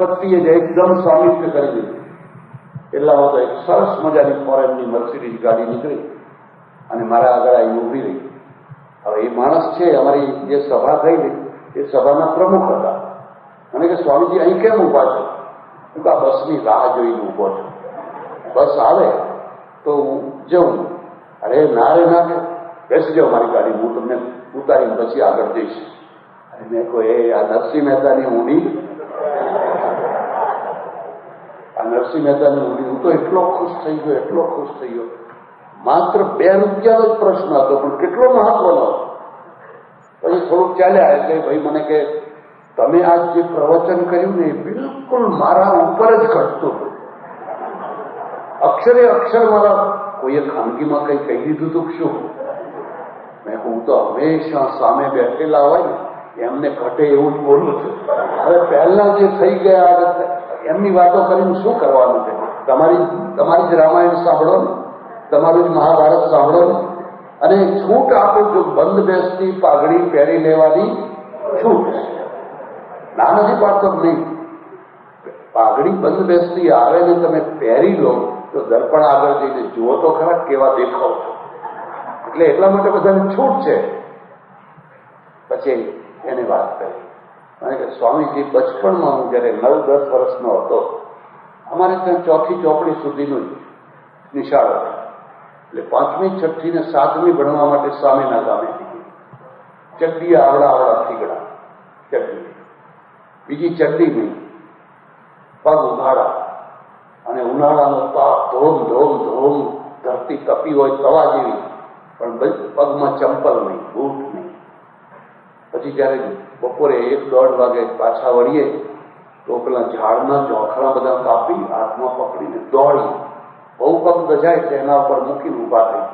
પતિએ જ એકદમ સ્વામિત્વ કરી દીધું. એટલામાં તો એક સરસ મજાની ફોરેનની મર્સિડીઝ ગાડી નીકળી અને મારા આગળ આવીને ઊભી રહી. હવે એ માણસ છે, અમારી જે સભા થઈ ગઈ એ સભાના પ્રમુખ હતા. અને કે સ્વામીજી અહીં કેમ ઊભા છો? હું આ બસની રાહ જોઈને ઊભો છું, બસ આવે તો હું જઉં. અરે ના રે ના, કે બેસી જાઓ મારી ગાડી, હું તમને ઉતારીને પછી આગળ જઈશ. અને મેં કહ્યું એ આ નરસિંહ મહેતાની ઊંડી, આ નરસિંહ મહેતાની ઊંડી. હું તો એટલો ખુશ થઈ ગયો, એટલો ખુશ થઈ ગયો. માત્ર 2 રૂપિયાનો જ પ્રશ્ન હતો, પણ કેટલો મહત્વનો. પછી થોડુંક ચાલ્યા એટલે ભાઈ મને કે તમે આજ જે પ્રવચન કર્યું ને એ બિલકુલ મારા ઉપર જ ઘટતું હતું. અક્ષરે અક્ષર મારા કોઈએ ખાનગીમાં કંઈ કહી દીધું હતું શું? મેં હું તો હંમેશા સામે બેઠેલા હોય ને એમને ઘટે એવું જ બોલું છું. હવે પહેલા જે થઈ ગયા એમની વાતો કરીને શું કરવાનું છે? તમારી જ રામાયણ સાંભળો ને, તમારું જ મહાભારત સાંભળો ને. અને છૂટ આપો જો બંધ બેસતી પાઘડી પહેરી લેવાની છૂટ. ના નથી પાડતો નહીં, પાઘડી બંધ બેસતી આવે ને તમે પહેરી લો તો દર્પણ આગળ જઈને જુઓ તો ખરા કેવા દેખાવ છો. એટલે એટલા માટે બધાને છૂટ છે. પછી એને વાત કરી અને કે સ્વામીજી બચપણમાં હું જયારે 9-10 વર્ષનો હતો, અમારે ત્યાં 4થી ચોપડી સુધીનું નિશાળ હતું. એટલે 5મી, 6ઠ્ઠી ને 7મી ભણવા માટે સામેના ગામે ચડ્ડી આવડા થીગડા ચડ્ડી, બીજી ચડ્ડી નહીં, પગ ઉઘાડા અને ઉનાળાનો તાપ ધોમ ધોમ ધોમ, ધરતી તપી હોય તવા જેવી, પણ પગમાં ચંપલ નહીં, બૂટ નહીં. પછી જયારે બપોરે 1-1.5 વાગે પાછા વળીએ તો પેલા ઝાડના ચોખડા બધા કાપી હાથમાં પકડીને દોડી, બહુ પગ ગજાય એટલે એના ઉપર મૂકીને ઊભા થઈ,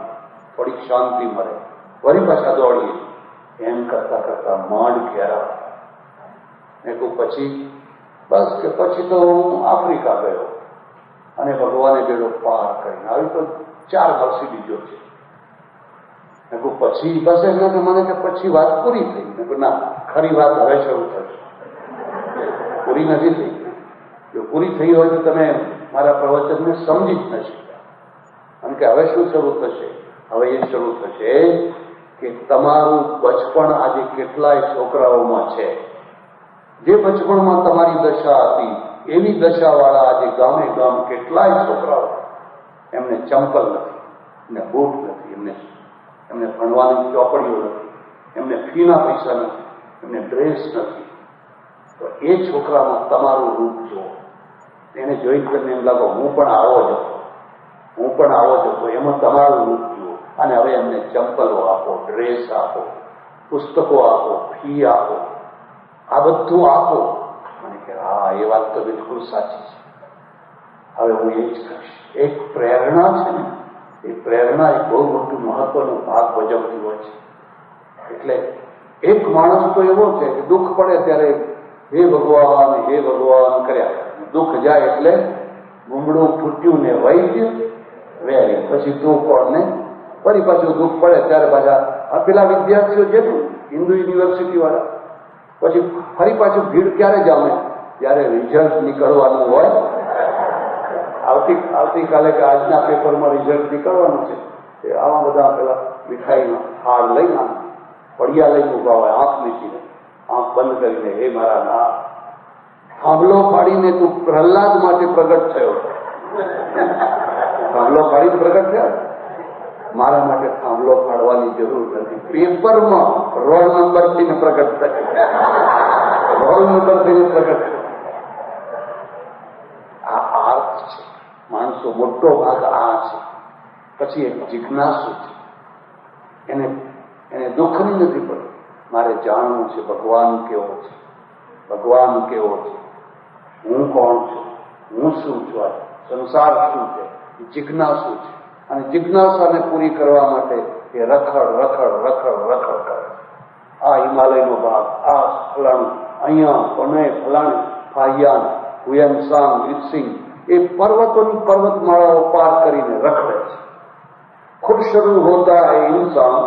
થોડીક શાંતિ મળે, વળી પાછા દોડીએ. એમ કરતા કરતા માંડ ઘેરા. મેં કહું પછી બસ કે પછી તો હું આફ્રિકા ગયો અને ભગવાને બેડો પાર કરીને આવી તો 4 મર્સિડીઝો છે. મેં કહું પછી બસ એટલે કે મને કે પછી વાત પૂરી થઈ. મેં કહું ના, ખરી વાત હવે શરૂ થશે, પૂરી નથી થઈ. જો પૂરી થઈ હોય તો તમે મારા પ્રવચનને સમજી જ ન શક્યા. કારણ કે હવે શું શરૂ થશે? હવે એ શરૂ થશે કે તમારું બચપણ આજે કેટલાય છોકરાઓમાં છે. જે બચપણમાં તમારી દશા હતી એવી દશાવાળા આજે ગામે ગામ કેટલાય છોકરાઓ, એમને ચંપલ નથી, એમને બૂટ નથી, એમને ભણવાની ચોપડીઓ નથી, એમને ફીના પૈસા નથી, એમને ડ્રેસ નથી. તો એ છોકરામાં તમારું રૂપ જુઓ. એને જોઈ કરીને એમ લાગો હું પણ આવો જ હતો, હું પણ આવો જ હતો. એમાં તમારું રૂપ જુઓ. અને હવે એમને ચંપલો આપો, ડ્રેસ આપો, પુસ્તકો આપો, ફી આપો, આ બધું આપો. અને કે હા, એ વાત તો બિલકુલ સાચી છે. હવે હું એ જ કહીશ. એક પ્રેરણા છે ને, એ પ્રેરણા એક બહુ મોટું મહત્વનો ભાગ ભજવતી હોય છે. એટલે એક માણસ તો એવો છે કે દુઃખ પડે ત્યારે હે ભગવાન કર્યા, દુઃખ જાય એટલે ગુમડું ફૂટ્યું ને વૈદ્ય વેરી, પછી તું કોણ ને ફરી પાછું દુઃખ પડે ત્યારે પાછા આ પેલા વિદ્યાર્થીઓ છે ને હિન્દુ યુનિવર્સિટી વાળા, પછી ફરી પાછું ભીડ ક્યારે જામે? જ્યારે રિઝલ્ટ નીકળવાનું હોય. આવતીકાલે કે આજના પેપરમાં રિઝલ્ટ નીકળવાનું છે, આવા બધા પેલા મીઠાઈમાં હાર લઈને પડિયા લઈને ઉભા હોય, આંખ મીચીને, આંખ બંધ કરીને, હે મારા ના, થાંભલો ફાડીને તું પ્રહલાદ માટે પ્રગટ થયો, થાંભલો ફાડીને પ્રગટ થયો, મારા માટે થાંભલો ફાડવાની જરૂર નથી. પેપરમાં રોલ નંબરથી પ્રગટ થયો, રોલ નંબરથી પ્રગટ થયો. આ અર્થ છે. માણસો મોટો ભાગ આ છે. પછી એક જિજ્ઞાસુ છે, એને દુઃખની નથી પડતું. મારે જાણવું છે ભગવાન કેવો છે, ભગવાન કેવો છે, હું કોણ છું, હું શું છું, આ સંસાર શું છે. જિજ્ઞાસુ છે. અને જિજ્ઞાસાને પૂરી કરવા માટે એ રખડ કરે. આ હિમાલયનો ભાગ, આ ફલાણું, અહીંયા કોને ફલાણે ફાહિયાન હુયનસાંગ વિત્સિંગ, એ પર્વતોની પર્વતમાળાઓ પાર કરીને રખડે છે. खुद शुरू होता है इंसान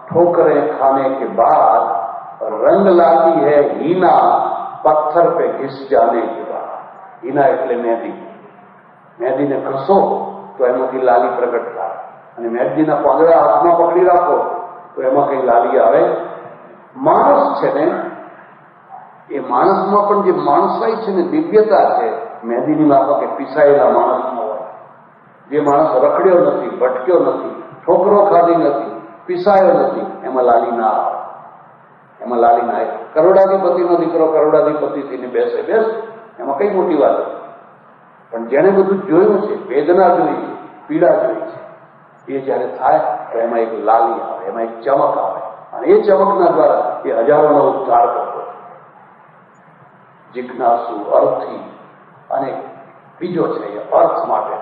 ठोकरें खाने के बाद, रंग लाती है हीना पत्थर पे घिस जाने के बाद. હિના એટલે મહેંદી. મહેંદીને ઘસો તો એમાંથી લાલી પ્રગટ થાય, અને મહેંદીના પાંદડા હાથમાં પકડી રાખો તો એમાં કઈ લાલી આવે. માણસ છે ને, એ માણસમાં પણ જે માણસાઈ છે ને, દિવ્યતા છે, મહેંદીની માફકે પીસાયેલા માણસમાં હોય. જે માણસ રખડ્યો નથી, ભટક્યો નથી, ઠોકરો ખાધી નથી, પીસાયો નથી, એમાં લાલી ના આવે. એમાં લાલી ના આવે. કરોડાધિપતિનો દીકરો કરોડાધિપતિ થઈને બેસે, એમાં કઈ મોટી વાત. પણ જેને બધું જોયું છે, વેદના જોઈ છે, પીડા જોઈ છે, એ જયારે થાય તો એમાં એક લાલી આવે, એમાં એક ચમક આવે, અને એ ચમકના દ્વારા એ હજારોનો ઉદ્ધાર કરતો. જિજ્ઞાસુ, અર્થી, અને બીજો છે એ અર્થ માટે.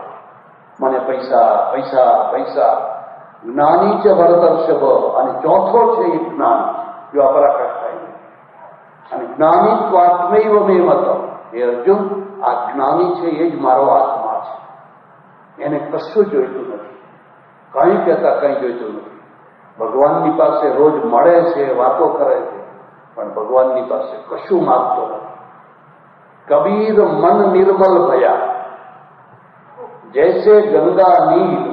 મને પૈસા પૈસા પૈસા. જ્ઞાની છે ભરતર્ષભ, અને ચોથો છે એ જ્ઞાન, જો અપરાકટ થાય. અને જ્ઞાની સ્વાત્મૈવ મે મત. એ અર્જુન, આ જ્ઞાની છે એ જ મારો આત્મા છે. એને કશું જોઈતું નથી, કંઈ કહેતા કંઈ જોઈતું નથી. ભગવાનની પાસે રોજ મળે છે, વાતો કરે છે, પણ ભગવાનની પાસે કશું માગતો નથી. કબીર મન નિર્મલ ભયા, જૈસે ગંગા નીર,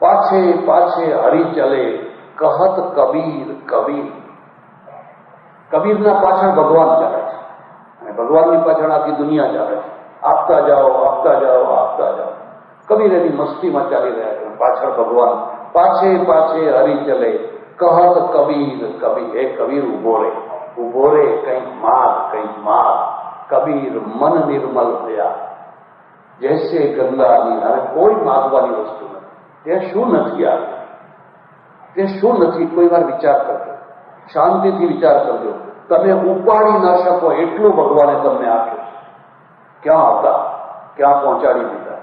પાછે પાછે હરી ચલે, કહત કબીર કબીર. કબીરના પાછળ ભગવાન ચાલે છે, અને ભગવાનની પાછળ આખી દુનિયા ચાલે છે. આપતા જાઓ, આપતા જાઓ, આપતા જાઓ. કબીર એની મસ્તીમાં ચાલી રહ્યા છે, પાછળ ભગવાન. પાછે પાછે હરી ચલે, કહત કબીર કબીર. એ કબીર ઉભો રે, ઉભો રે, કંઈક માગ, કંઈક માગ. કબીર મન નિર્મલ થયા, જૈસે ગંગાની. અને કોઈ માગવાની વસ્તુ નથી. ત્યાં શું નથી આવ્યું, તે શું નથી, કોઈ વાર વિચાર કરજો, શાંતિથી વિચાર કરજો. તમે ઉપાડી ના શકો એટલું ભગવાને તમને આપ્યું છે. ક્યાં હતા, ક્યાં પહોંચાડી દીધા.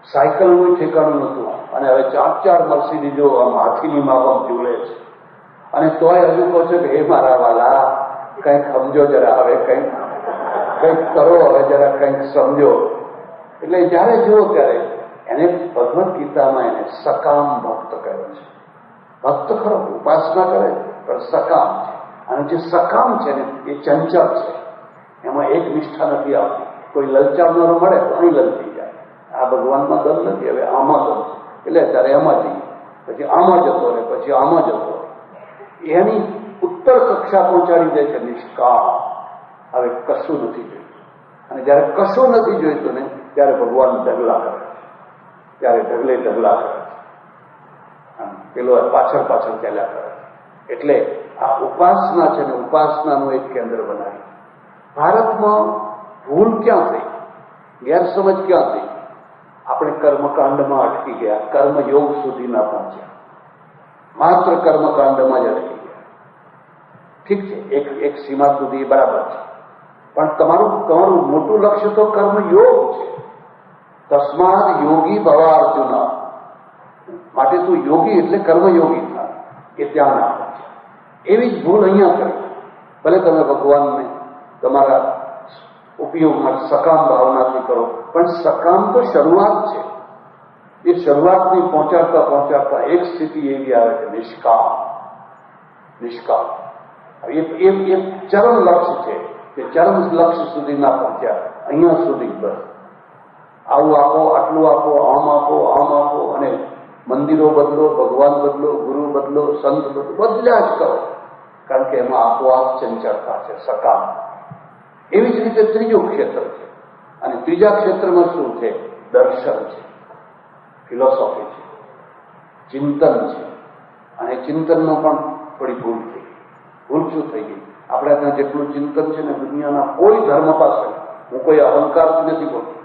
સાયકલનું ઠેકાણું નતું, અને હવે 4 મર્સિડીઝો આમ હાથીની માફક ઝૂલે છે. અને તોય હજુ કહો છો કે હે મારા વાલા, કંઈક સમજો જરા, હવે કંઈક કરો, હવે જરા કંઈક સમજો. એટલે જયારે જુઓ ત્યારે એને ભગવદ્ ગીતામાં એને સકામ ભક્ત કહ્યો છે. ભક્ત ખરો, ઉપાસના કરે, પણ સકામ છે. અને જે સકામ છે ને એ ચંચળ છે, એમાં એક નિષ્ઠા નથી આવતી. કોઈ લલચાવનારો મળે તો અહીં લલચી જાય. આ ભગવાનમાં દમ નથી, હવે આમાં દમ છે, એટલે અત્યારે એમાં જઈએ, પછી આમાં જતો રહે, પછી આમાં જતો રહે. એની ઉત્તર કક્ષા પહોંચાડી દે છે નિષ્કામ. હવે કશું નથી જોઈતું. અને જયારે કશું નથી જોઈતું ને ત્યારે ભગવાન ઢગલા કરે છે, ત્યારે ઢગલા કરે છે. પેલો પાછળ પાછળ ચાલ્યા કરે છે. એટલે આ ઉપાસના છે ને, ઉપાસનાનું એક કેન્દ્ર બનાવ્યું. ભારતમાં ભૂલ ક્યાં થઈ, ગેરસમજ ક્યાં થઈ? આપણે કર્મકાંડમાં અટકી ગયા, કર્મયોગ સુધી ના પહોંચ્યા, માત્ર કર્મકાંડમાં જ અટકી ગયા. ઠીક છે, એક સીમા સુધી બરાબર છે, પણ તમારું મોટું લક્ષ્ય તો કર્મયોગ છે. તસ્માદ યોગી ભવા અર્જુન. માટે તું યોગી એટલે કર્મયોગી થાય, એ ત્યાં ના પહોંચે. એવી જ ભૂલ અહીંયા કરી. ભલે તમે ભગવાનને તમારા ઉપયોગ માટે સકામ ભાવનાથી કરો, પણ સકામ તો શરૂઆત છે. એ શરૂઆતની પહોંચાડતા એક સ્થિતિ એવી આવે કે નિષ્કામ. નિષ્કામ એ ચરમ લક્ષ્ય છે, કે ચરમ લક્ષ્ય સુધી ના પહોંચ્યા, અહીંયા સુધી બસ આવું આપો, આટલું આપો, આમ આપો, આમ આપો, અને મંદિરો બદલો, ભગવાન બદલો, ગુરુ બદલો, સંત બદલો, બદલ્યા જ કરો. કારણ કે એમાં આપોઆપ ચંચળતા છે, સકામ. એવી જ રીતે ત્રીજું ક્ષેત્ર છે, અને ત્રીજા ક્ષેત્રમાં શું છે? દર્શન છે, ફિલોસોફી છે, ચિંતન છે. અને ચિંતનમાં પણ થોડી ભૂલ થઈ ગઈ. ભૂલ શું થઈ ગઈ? આપણે ત્યાં જેટલું ચિંતન છે ને દુનિયાના કોઈ ધર્મ પાસે, હું કોઈ અહંકારથી નથી બોલતો,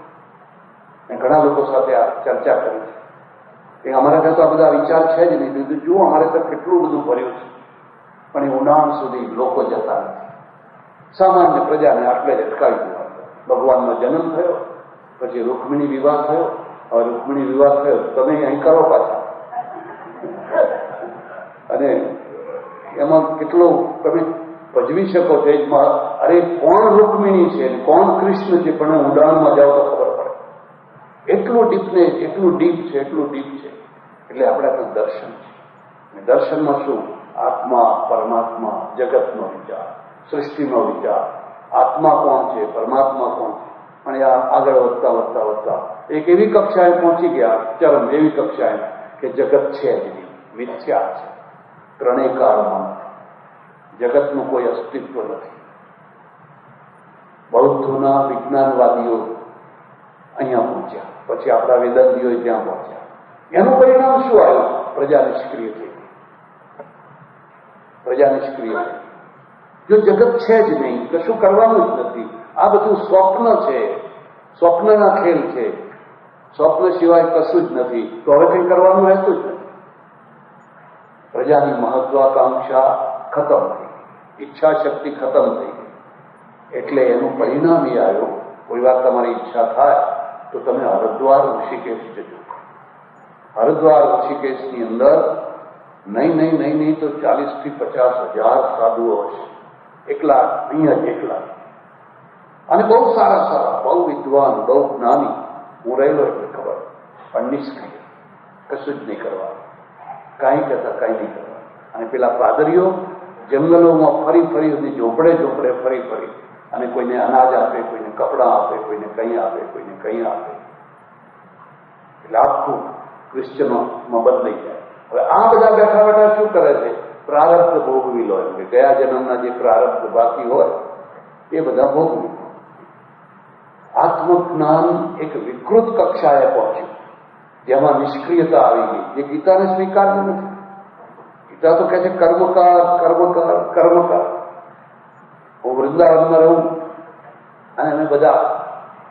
મેં ઘણા લોકો સાથે આ ચર્ચા કરી છે કે અમારા ત્યાં તો આ બધા વિચાર છે જ નહીં. બીજું જુઓ, અમારે ત્યાં કેટલું બધું ભર્યું છે, પણ એ ઊંડાણ સુધી લોકો જતા નથી. સામાન્ય પ્રજાને આટલે જ અટકાવી દીધા. ભગવાનનો જન્મ થયો, પછી રૂકમિણી વિવાહ થયો. હવે રૂકમિણી વિવાહ થયો, તમે અહીં કરો પાછા, અને એમાં કેટલું તમે ભજવી શકો છો. અરે કોણ રૂકમિણી છે, કોણ કૃષ્ણ છે, પણ ઊંડાણમાં જાઓ તો ખબર પડે. એટલું ડીપનેસ, એટલું ડીપ છે, એટલું ડીપ છે. એટલે આપણે તો દર્શન છે. અને દર્શનમાં શું? આત્મા, પરમાત્મા, જગતનો વિચાર, સૃષ્ટિનો વિચાર, આત્મા કોણ છે, પરમાત્મા કોણ છે, અને આગળ વધતા વધતા વધતા એક એવી કક્ષાએ પહોંચી ગયા, ચરમ એવી કક્ષાએ કે જગત છે જ નહીં, મિથ્યા છે, ત્રણેય કાળમાં નથી, જગતનું કોઈ અસ્તિત્વ નથી. બૌદ્ધોના વિજ્ઞાનવાદીઓ અહીંયા પહોંચ્યા, પછી આપણા વેદાંતીઓ ત્યાં પહોંચ્યા. એનું પરિણામ શું આવ્યું? પ્રજા નિષ્ક્રિય થઈ ગઈ. પ્રજા નિષ્ક્રિય થઈ. જો જગત છે જ નહીં, કશું કરવાનું જ નથી, આ બધું સ્વપ્ન છે, સ્વપ્નના ખેલ છે, સ્વપ્ન સિવાય કશું જ નથી, તો હવે કંઈ કરવાનું રહેતું જ નથી. પ્રજાની મહત્વાકાંક્ષા ખતમ થઈ ગઈ, ઈચ્છા શક્તિ ખતમ થઈ ગઈ. એટલે એનું પરિણામ એ આવ્યું, કોઈ વાર તમારી ઈચ્છા થાય તો તમે હરિદ્વાર ઋષિકેશ જજો. હરિદ્વાર ઋષિકેશની અંદર નહીં તો 40 થી 50,000 સાધુઓ હશે, એકલા અહીંયા જ એકલા, અને બહુ સારા સારા, બહુ વિદ્વાન, બહુ જ્ઞાની. હું રહેલો એટલે ખબર, પણ નિષ્ક્રિય, કશું જ નહીં કરવાનું, કાંઈ કહેતા કાંઈ નહીં કરવાનું. અને પેલા પાદરીઓ જંગલોમાં ફરી ફરી અને ઝોપડે ફરી અને કોઈને અનાજ આપે, કોઈને કપડાં આપે, કોઈને કંઈ આપે, કોઈને કંઈ આપે. એટલે આખું ક્રિશ્ચનોમાં બદલાઈ જાય. હવે આ બધા બેઠા બેઠા શું કરે છે? પ્રારબ્ધ ભોગવી લો, એમ કે ગયા જન્મના જે પ્રારબ્ધ બાકી હોય એ બધા ભોગવી. આત્મજ્ઞાન એક વિકૃત કક્ષાએ પહોંચ્યું, જેમાં નિષ્ક્રિયતા આવી ગઈ, જે ગીતાને સ્વીકાર્યું નથી. ગીતા તો કહે છે કર્મકાર. હું વૃંદાવનમાં રહું અને અમે બધા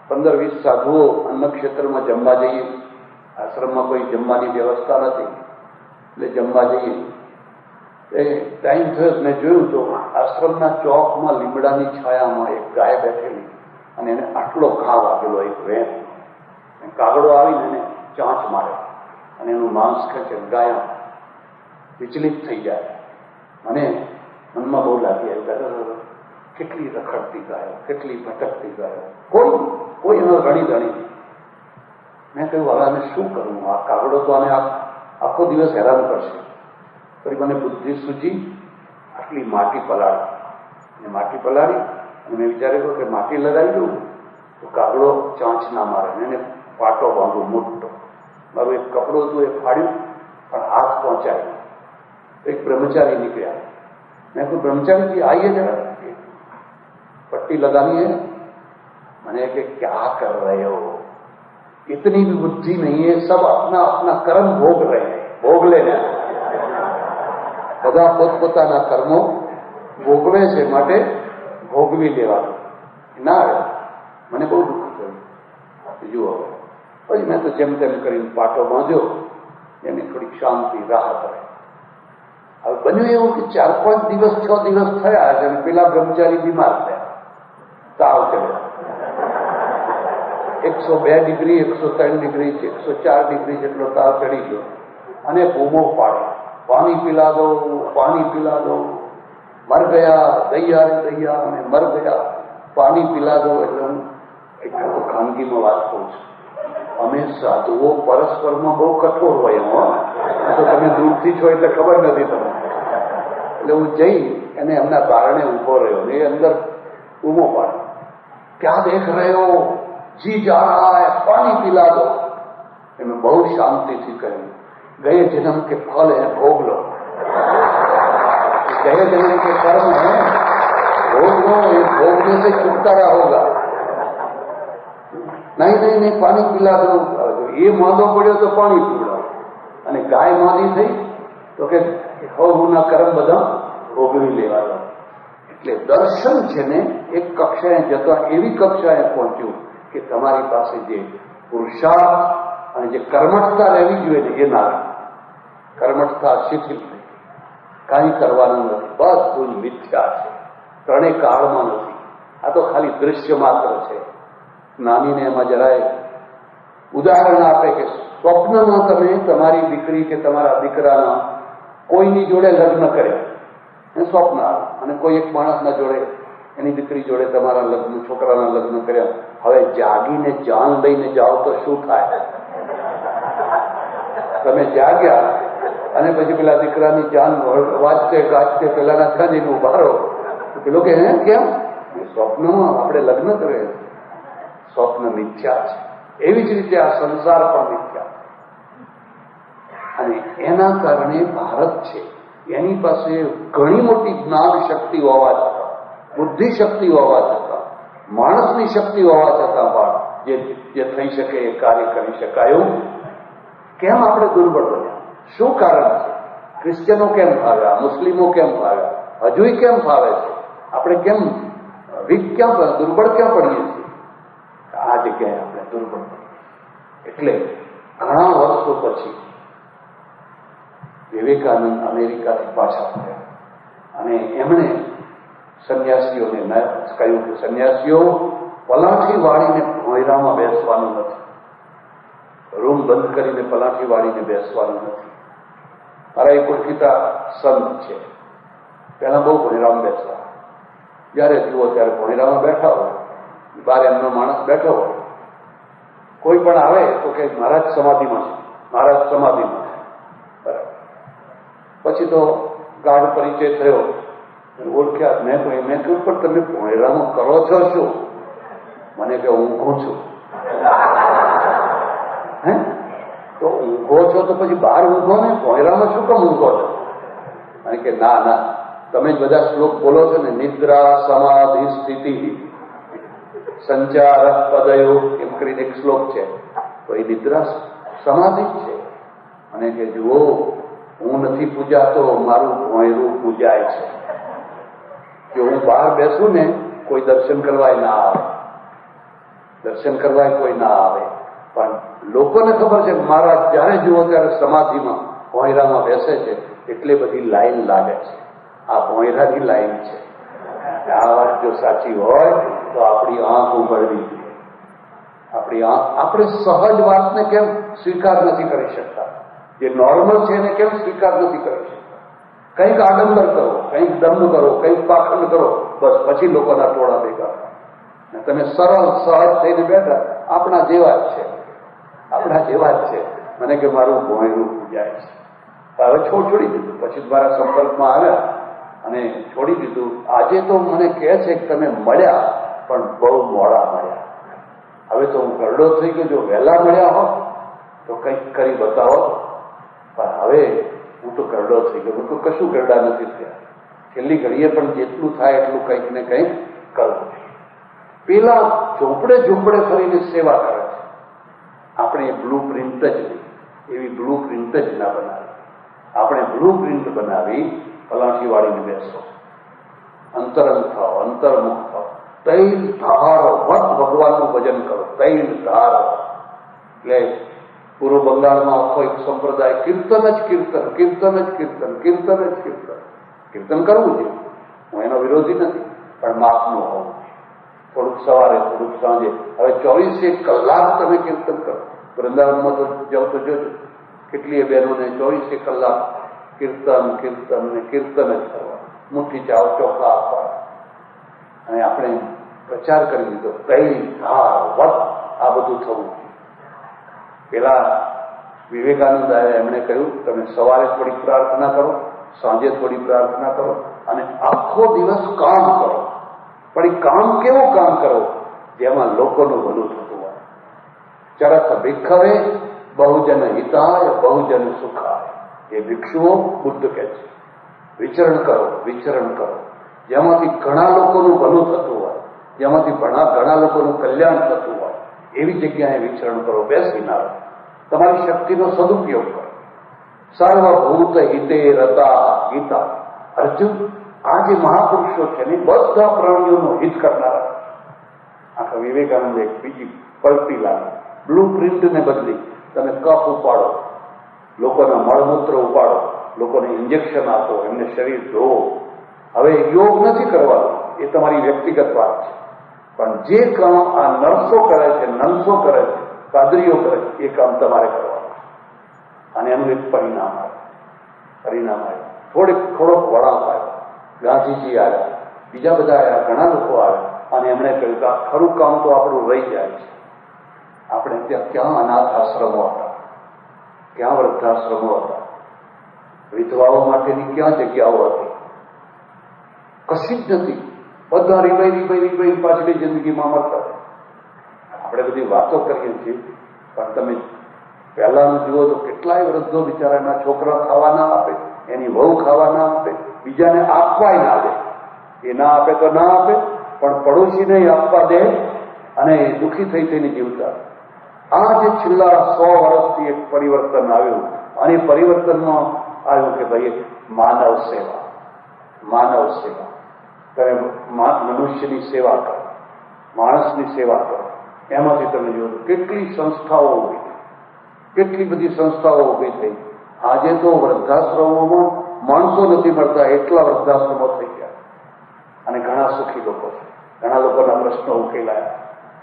15-20 સાધુઓ અન્નક્ષેત્રમાં જમવા જઈએ. આશ્રમમાં કોઈ જમવાની વ્યવસ્થા નથી, એટલે જમવા જઈએ. એ ટાઈમ થયો, મેં જોયું તો આશ્રમના ચોકમાં લીમડાની છાયામાં એક ગાય બેઠેલી, અને એને આટલો ઘા વાગેલો, એક વેણ. કાગડો આવીને એને ચાંચ મારે અને એનું માંસ ખેંચે. ગાય વિચલિત થઈ જાય. મને મનમાં બહુ લાગી આવ્યું, કેટલી રખડતી ગાયો, કેટલી ભટકતી ગાયો, કોઈ એનો રણી ધણી નહીં. મેં કહ્યું, હવે આને શું કરવું? આ કાગડો તો આને આખો દિવસ હેરાન કરશે. ફરી મને બુદ્ધિ સૂજી, આટલી માટી પલાળી અને મેં વિચાર્યું કે માટી લગાવી દઉં તો કાગડો ચાંચ ના મારે, એને પાટો બાંધું મોટો. મારું એક કપડું હતું એ ફાડ્યું, પણ હાથ પહોંચાડ્યું. એક બ્રહ્મચારી નીકળ્યા. મેં કહ્યું, બ્રહ્મચારીજી આइए जरा, पट्टी लगानी है. मैंने कि क्या कर रहे हो, इतनी भी बुद्धि नहीं है, सब अपना अपना कर्म भोग रहे हैं, भोग लेने બધા પોતપોતાના કર્મો ભોગવે છે, માટે ભોગવી લેવાનું ના રહે. મને બહુ દુઃખ થયું. જુઓ, પછી મેં તો જેમ તેમ કરીને પાટો બાંધ્યો, એને થોડીક શાંતિ, રાહત રહે. હવે બન્યું એવું કે 4-5 દિવસ 6 દિવસ થયા છે અને પેલા બ્રહ્મચારી બીમાર થયા, તાવ ચડ્યો. 102 ડિગ્રી, 103 ડિગ્રી, 104 ડિગ્રી જેટલો તાવ ચડી ગયો અને બૂમો પાડે, પાણી પીલા દો, પાણી પીલા દો. મર ગયા, દૈયા અને મર ગયા, પાણી પીલા દો. એટલે હું એટલે તો ખાનગીમાં વાત કહું છું, અમે સાધુઓ પરસ્પરમાં બહુ કઠોર હોય એમ, તો તમે દૂરથી છો એટલે ખબર નથી તમને. એટલે હું જઈ અને એમના કારણે ઊભો રહ્યો ને એ અંદર ઊભો પાડે, ક્યાં દેખ રહે હો, જી જા રહા હૈ, પાણી પીલા દો. એમને બહુ શાંતિથી કહ્યું, गए जन्म के फल है, भोग लो. गए जन्म के कर्म है, भोग लो. ये भोगने से छुटकारा होगा. नहीं पानी पिला दो. એ માંદો પડ્યો તો પાણી પીવડાવો, અને ગાય માંદી થઈ તો કે હવના કર્મ બધા ભોગવી લેવા. એટલે દર્શન છે ને એક કક્ષાએ જતા એવી કક્ષાએ પહોંચ્યું કે તમારી પાસે જે પુરુષાર્થ અને જે કર્મઠતા રહેવી જોઈએ ને એ ના, કર્મઠતા શિથિલ થઈ, કાંઈ કરવાનું નથી, બધું મિથ્યા છે, ત્રણેય કાળમાં નથી. આ તો ખાલી દૃશ્ય માત્ર છે. જ્ઞાનીને એમાં જરાય ઉદાહરણ આપે કે સ્વપ્નમાં તમે તમારી દીકરી કે તમારા દીકરાના કોઈની જોડે લગ્ન કર્યા, એ સ્વપ્ન આવે, અને કોઈ એક માણસના જોડે, એની દીકરી જોડે તમારા લગ્ન, છોકરાના લગ્ન કર્યા. હવે જાગીને જાન લઈને જાઓ તો શું થાય? તમે જાગ્યા અને પછી પેલા દીકરાની જાન વાંચતે પેલાના ત્યાં જઈને ઉભા રહો તો પેલો કે હે કેમ? સ્વપ્નમાં આપણે લગ્ન કરે. સ્વપ્ન મિથ્યા છે. એવી જ રીતે આ સંસાર પણ મિથ્યા. અને એના કારણે ભારત છે એની પાસે ઘણી મોટી જ્ઞાન શક્તિ હોવા છતાં, બુદ્ધિ શક્તિ હોવા છતાં, માણસની શક્તિ હોવા છતાં પણ જે થઈ શકે એ કાર્ય કરી શકાયું. કેમ આપણે દુર્બળ બન્યા? શું કારણ છે? ક્રિશ્ચનો કેમ ફાવ્યા? મુસ્લિમો કેમ ફાવ્યા? હજુય કેમ ફાવે છે? આપણે કેમ દુર્બળ ક્યાં પડીએ છીએ? આ જગ્યાએ આપણે દુર્બળ પડીએ. એટલે ઘણા વર્ષો પછી વિવેકાનંદ અમેરિકાથી પાછા ફર્યા અને એમણે સંન્યાસીઓને કહ્યું કે સંન્યાસીઓ, પલાઠી વાળીને ભોંયરામાં બેસવાનું નથી, રૂમ બંધ કરીને પલાઠી વાળીને બેસવાનું નથી. મારા એક ઓળખીતા સંત છે, પહેલા બહુ ભોંયરામાં બેસવા, જ્યારે જુઓ ત્યારે ભોંયરામાં બેઠા હોય, બહાર એમનો માણસ બેઠો હોય, કોઈ પણ આવે તો કે મહારાજ સમાધિમાં છે, મહારાજ સમાધિમાં છે. બરાબર. પછી તો ગાઢ પરિચય થયો, ઓળખ્યા. મેં કહ્યું પણ તમે ભોંયરામાં કરો છો શું? મને કે ઊંઘું છું. હે? તો ઊંઘો છો તો પછી બહાર ઊંઘો ને, ભોંયરામાં શું કેમ ઊંઘો છો? મને કે ના ના, તમે જ બધા શ્લોક બોલો છો ને, નિદ્રા સમાધિ સ્થિતિ સંચાર પદયો એમ કરીને એક શ્લોક છે, તો એ નિદ્રા સમાધિ જ છે. અને કે જુઓ, હું નથી પૂજાતો, મારું ભોંયરું પૂજાય છે. જો હું બહાર બેસું ને, કોઈ દર્શન કરવા ના આવે, દર્શન કરવા કોઈ ના આવે, પણ લોકોને ખબર છે કે મહારાજ જ્યારે જુઓ ત્યારે સમાધિમાં ભોંયરામાં બેસે છે, એટલે બધી લાઈન લાગે છે. આ ભોંયરાની લાઈન છે. આ વાત જો સાચી હોય તો આપણી આંખ ઉઘડવી જોઈએ. આપણી આંખ, આપણે સહજ વાતને કેમ સ્વીકાર નથી કરી શકતા? જે નોર્મલ છે એને કેમ સ્વીકાર નથી કરી શકતા? કંઈક આડંબર કરો, કંઈક દંભ કરો, કંઈક પાખંડ કરો, બસ પછી લોકોના ટોળા ભેગા. તમે સરળ સહજ થઈને બેઠા, આપણા જેવા જ છે, આપણા જેવા જ છે. મને કે મારું ભોંયરું પૂજાય છે. હવે છોડી દીધું. પછી મારા સંપર્કમાં આવ્યા અને છોડી દીધું. આજે તો મને કહે છે કે તમે મળ્યા પણ બહુ મોડા મળ્યા. હવે તો હું ગરડો થઈ ગયો. જો વહેલા મળ્યા હોત તો કંઈક કરી બતાવો, પણ હવે હું તો ગરડો થઈ ગયો. હું તો કશું ગરડા નથી થયા. છેલ્લી ઘડીએ પણ જેટલું થાય એટલું કંઈક ને કંઈક કરવું. પેલા ઝૂંપડે ફરીને સેવા કરે છે. આપણે બ્લુ પ્રિન્ટ જ નહીં, એવી બ્લુ પ્રિન્ટ જ ના બનાવી. આપણે બ્લુ પ્રિન્ટ બનાવી પલાઠી વાળીને બેસો, અંતરંગ થાવ, અંતર્મુખ થાવ, તૈલ ધાર વત ભગવાનનું ભજન કરો. તૈલ ધાર એટલે પૂર્વ બંગાળમાં આખો એક સંપ્રદાય કીર્તન જ કીર્તન, કીર્તન જ કીર્તન, કીર્તન જ કીર્તન. કીર્તન કરવું જોઈએ, હું એનો વિરોધી નથી, પણ માપનું હોવું. થોડુંક સવારે, થોડુંક સાંજે. હવે 24 કલાક તમે કીર્તન કરો. વૃંદાવનમાં તો જાઓ તો જોજો, કેટલીય બહેનોને 24 કલાક કીર્તન કીર્તન ને કીર્તન જ કરવા, મુઠ્ઠી ચાવ ચોખા આપવા. અને આપણે પ્રચાર કરી દીધો તૈલ ધાર વત, આ બધું થવું. પેલા વિવેકાનંદ આવ્યા, એમણે કહ્યું તમે સવારે થોડી પ્રાર્થના કરો, સાંજે થોડી પ્રાર્થના કરો અને આખો દિવસ કામ કરો. પણ એ કામ કેવું કામ કરો? જેમાં લોકોનું ભલું થતું હોય. ચરક ભિક્ષવે બહુજન હિતાય બહુજન સુખાય. એ ભિક્ષુઓ બુદ્ધ કહે છે, વિચરણ કરો, વિચરણ કરો. જેમાંથી ઘણા લોકોનું ભલું થતું હોય, જેમાંથી ઘણા લોકોનું કલ્યાણ થતું હોય, એવી જગ્યાએ વિચરણ કરો. બેસી ના રહો, તમારી શક્તિનો સદુપયોગ કરો. સર્વભૂત હિતે રતા ગીતા. અર્જુન, આ જે મહાપુરુષો છે ને બધા પ્રાણીઓનું હિત કરનારા. આખા વિવેકાનંદ એક બીજી પલટી લાવી, બ્લુ પ્રિન્ટને બદલી. તમે કફ ઉપાડો, લોકોના મળમૂત્ર ઉપાડો, લોકોને ઇન્જેક્શન આપો, એમને શરીર ધોવો. હવે યોગ નથી કરવાનો, એ તમારી વ્યક્તિગત વાત છે, પણ જે કામ આ નર્સો કરે છે, નર્સો કરે છે, પાદરીઓ કરે છે, એ કામ તમારે કરવાનું. અને એનું એક પરિણામ આવ્યું. થોડોક વળાંક આવ્યો. ગાંધીજી આવ્યા, બીજા બધા આવ્યા, ઘણા લોકો આવ્યા અને એમણે કહ્યું કે આ ખરું કામ તો આપણું રહી જાય છે. આપણે ત્યાં ક્યાં અનાથ આશ્રમો હતા, ક્યાં વૃદ્ધાશ્રમો હતા, વિધવાઓ માટેની ક્યાં જગ્યાઓ હતી? કશી જ નથી. બધા રીબાઈ પાછલી જિંદગીમાં મરતા. આપણે બધી વાતો કરીએ છીએ, પણ તમે પહેલાનું જુઓ તો કેટલાય વૃદ્ધો બિચારાના છોકરા ખાવા ના આપે, એની વહુ ખાવા ના આપે, બીજાને આપવાય ના દે. એ ના આપે તો ના આપે, પણ પડોશીને આપવા દે અને દુઃખી થઈ થઈને જીવતા. આ જે છેલ્લા 100 વર્ષથી એક પરિવર્તન આવ્યું, અને પરિવર્તનમાં આવ્યું કે ભાઈ માનવ સેવા, માનવ સેવા. તમે મનુષ્યની સેવા કરો, માણસની સેવા કરો. એમાંથી તમે જુઓ કેટલી સંસ્થાઓ ઊભી થઈ, કેટલી બધી સંસ્થાઓ ઊભી થઈ. આજે તો વૃદ્ધાશ્રમોમાં માણસો નથી મળતા, એટલા વૃદ્ધાશ્રમો થઈ ગયા, અને ઘણા સુખી લોકો છે. ઘણા લોકોના પ્રશ્નો ઉકેલાયા.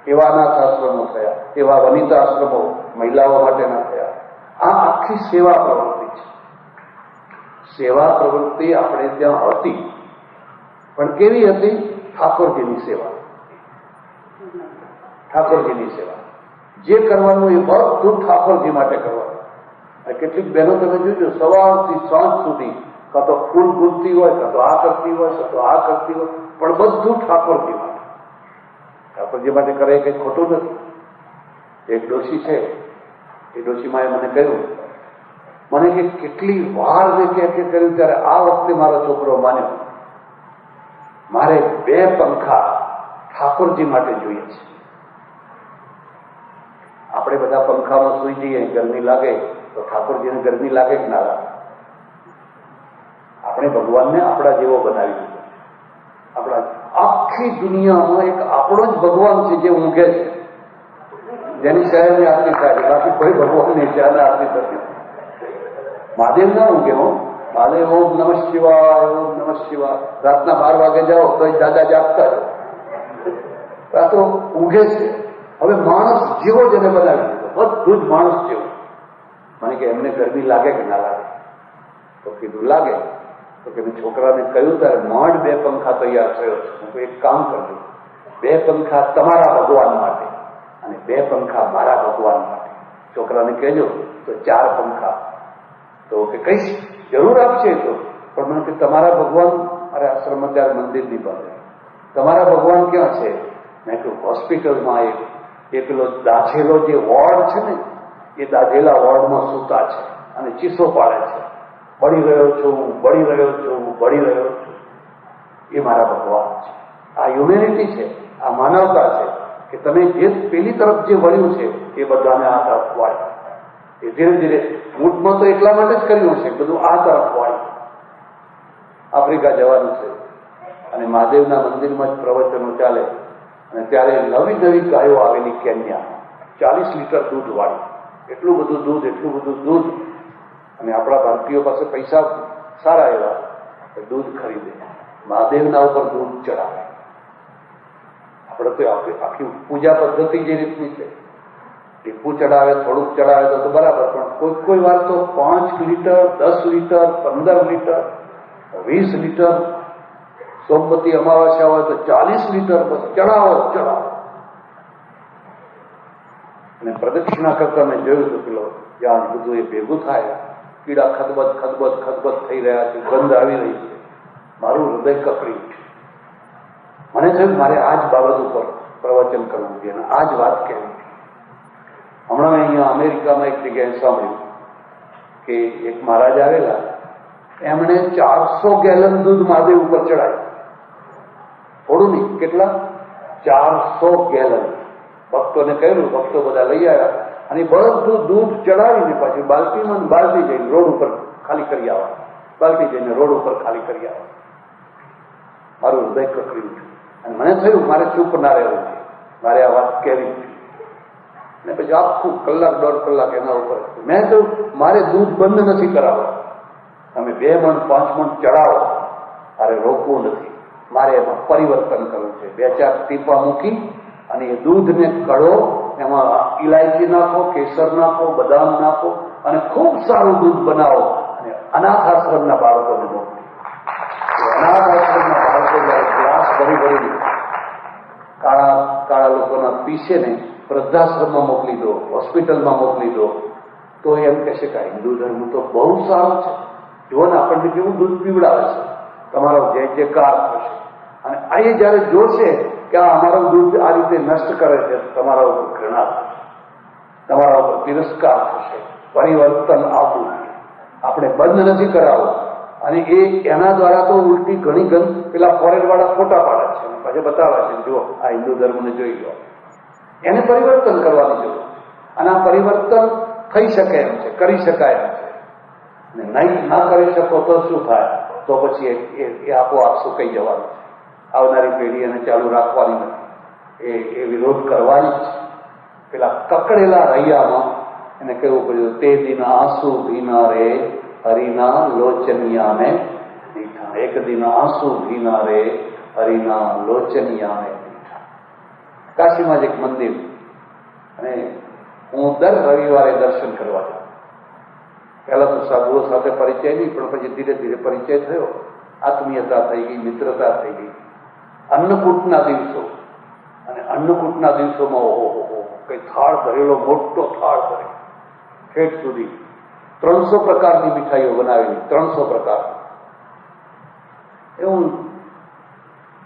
એવા અનાથ આશ્રમો થયા, એવા વનિતા આશ્રમો મહિલાઓ માટેના થયા. આ આખી સેવા પ્રવૃત્તિ છે. સેવા પ્રવૃત્તિ આપણે ત્યાં હતી, પણ કેવી હતી? ઠાકોરજીની સેવા. ઠાકોરજીની સેવા. જે કરવાનું એ બધું ઠાકોરજી માટે કરવાનું. કેટલીક બહેનો તમે જોજો, સવારથી સાંજ સુધી કાં તો ફૂલ ગુંથતી હોય, કાં તો આ કરતી હોય, કાં તો આ કરતી હોય, પણ બધું ઠાકોરજી માટે. ઠાકોરજી માટે કરે એ કંઈ ખોટું નથી. એક ડોશી છે, એ ડોશીમાએ મને કહ્યું, મને કે કેટલી વાર મેં કે કર્યું, ત્યારે આ વખતે મારો છોકરો માન્યો, મારે 2 પંખા ઠાકોરજી માટે જોઈએ છે. આપણે બધા પંખામાં સૂઈ જઈએ, ગરમી લાગે તો ઠાકોરજીને ગરમી લાગે કે ના લાગે? આપણે ભગવાનને આપણા જેવો બનાવી દીધો. આપણા આખી દુનિયામાં એક આપણો જ ભગવાન છે જે ઊંઘે છે, જેની શહેરની આરતી થાય, બાકી કોઈ ભગવાનની ચાલે આરતી થતી. મહાદેવ ના ઊંઘે હો. મહાદેવ ઓમ નમઃ શિવાય, ઓમ નમઃ શિવાય. રાતના 12 વાગે જાઓ તો દાદા જાગતા જ, આ તો ઊંઘે છે. હવે માણસ જેવો જ એને બનાવી દીધો, બધું જ માણસ જેવું. મને કે એમને ગરમી લાગે કે ના લાગે? તો કીધું લાગે. તો કે મેં છોકરાને કહ્યું ત્યારે માંડ 2 પંખા તૈયાર થયો છે. હું તો એક કામ કરજો, 2 પંખા તમારા ભગવાન માટે અને 2 પંખા મારા ભગવાન માટે. છોકરાને કહેજો તો 4 પંખા. તો કે કહીશ, જરૂર આપશે. તો પણ મને કે તમારા ભગવાન, અરે આશ્રમમાં ત્યારે મંદિરની પાસે, તમારા ભગવાન ક્યાં છે? મેં કહ્યું હોસ્પિટલમાં એ પેલો દાઝેલો જે વોર્ડ છે ને, એ દાઝેલા વોર્ડમાં સૂતા છે અને ચીસો પાડે છે, બળી રહ્યો છું, બળી રહ્યો છું, બળી રહ્યો છું. એ મારા ભગવાન છે. આ હ્યુમેનિટી છે, આ માનવતા છે કે તમે જે પેલી તરફ જે વળ્યું છે એ બધાને આ તરફ વાળ્યું. એ ધીરે ધીરે મૂળમાં તો એટલા માટે જ કર્યું છે, બધું આ તરફ વાળ્યું. આફ્રિકા જવાનું છે અને મહાદેવના મંદિરમાં જ પ્રવચનો ચાલે, અને ત્યારે નવી નવી ગાયો આવેલી કેન્યા, 40 લીટર દૂધ વાળી. એટલું બધું દૂધ, એટલું બધું દૂધ. અને આપણા ભારતીયો પાસે પૈસા સારા એવા, દૂધ ખરીદે, મહાદેવના ઉપર દૂધ ચડાવે. આપણે તો આખી પૂજા પદ્ધતિ જે રીતની છે, ટીપું ચડાવે, થોડુંક ચડાવે તો બરાબર, પણ કોઈ વાર તો 5 લીટર, 10 લીટર, 15 લીટર, 20 લીટર. સોમવતી અમાવાસ્યા હોય તો 40 લીટર બસ ચડાવો ચડાવો. અને પ્રદક્ષિણા કરતા મેં જોયું હતું, પેલો જ્યાં બધું એ ભેગું થાય, કીડા ખદબદ ખદબદ ખદબદ થઈ રહ્યા છે, ગંધ આવી રહી છે. મારું હૃદય કકડી ઉઠ્યું. મને થયું મારે આ જ બાબત ઉપર પ્રવચન કરવું જોઈએ અને આ જ વાત કહેવી. હમણાં મેં અહીંયા અમેરિકામાં એક જગ્યાએ સાંભળ્યું કે એક મહારાજ આવેલા, એમણે 400 ગેલન દૂધ મહાદેવ ઉપર ચડાવ્યું. થોડું નહીં, કેટલા? 400 ગેલન. ભક્તોને કહ્યું, ભક્તો બધા લઈ આવ્યા અને બધું દૂધ ચડાવીને પાછી બાલટીમાં બાલટી જઈને રોડ ઉપર ખાલી કરી આવવા, બાલટી જઈને રોડ ઉપર ખાલી કરી આવવા. મારું હૃદય કકડ્યું છે અને મને થયું મારે ચૂપ ના રહેવું છે, મારે આ વાત કહેવી છે. અને પછી આખું કલાક 1.5 કલાક એના ઉપર મેં કહ્યું મારે દૂધ બંધ નથી કરાવવા, તમે 2 મણ 5 મણ ચડાવો, મારે રોકવું નથી, મારે એમાં પરિવર્તન કરવું છે. 2-4 ટીપા મૂકી અને એ દૂધને કઢો, એમાં ઇલાયચી નાખો, કેસર નાખો, બદામ નાખો અને ખૂબ સારું દૂધ બનાવો અને અનાથ આશ્રમના બાળકોને મોકલો. અનાથ આશ્રમના બાળકો ગ્લાસ ભરી ભરી કાળા લોકોના પીસે ને વૃદ્ધાશ્રમમાં મોકલી દો, હોસ્પિટલમાં મોકલી દો, તો એમ કહેશે કે હિન્દુ ધર્મ તો બહુ સારું છે, જુઓ ને આપણને કેવું દૂધ પીવડાવે છે, તમારો જય જયકાર થશે. અને આ જયારે જોશે કે આ અમારું દૂધ આ રીતે નષ્ટ કરે છે, તમારા ઉપર ઘૃણા થશે, તમારા ઉપર તિરસ્કાર થશે, પરિવર્તન આવવું. આપણે બંધ નથી કરાવો. અને એના દ્વારા તો ઉલટી ઘણી પેલા ફોરેન વાળા ફોટા પાડે છે, પછી બતાવે છે, જુઓ આ હિન્દુ ધર્મને જોઈ લો. એને પરિવર્તન કરવાની જરૂર છે. અને આ પરિવર્તન થઈ શકે એમ છે, કરી શકાય એમ છે. અને નહીં ના કરી શકો તો શું થાય? તો પછી એ આપોઆપ સુકાઈ જવાનું છે. આવનારી પેઢી એને ચાલુ રાખવાની નથી, એ વિરોધ કરવાની જ છે. પેલા કકડેલા રૈયામાં એને કહેવું પડ્યું, તે દિન આંસુ ભીના રે હરિના લોચનિયાને દીઠા. એક દિન આંસુ ભીના રે હરિના લોચનિયાને દીઠા. કાશીમાં જ એક મંદિર, અને હું દર રવિવારે દર્શન કરવા જાઉં. પહેલા તો સાધુઓ સાથે પરિચય નહીં, પણ પછી ધીરે ધીરે પરિચય થયો, આત્મીયતા થઈ ગઈ, મિત્રતા થઈ ગઈ. અન્નકૂટના દિવસો, અને અન્નકૂટના દિવસોમાં ઓહો કઈ થાળ ભરેલો, મોટો થાળ ભરેલો ઠેઠ સુધી 300 પ્રકારની મીઠાઈઓ બનાવેલી, 300 પ્રકારની. એવું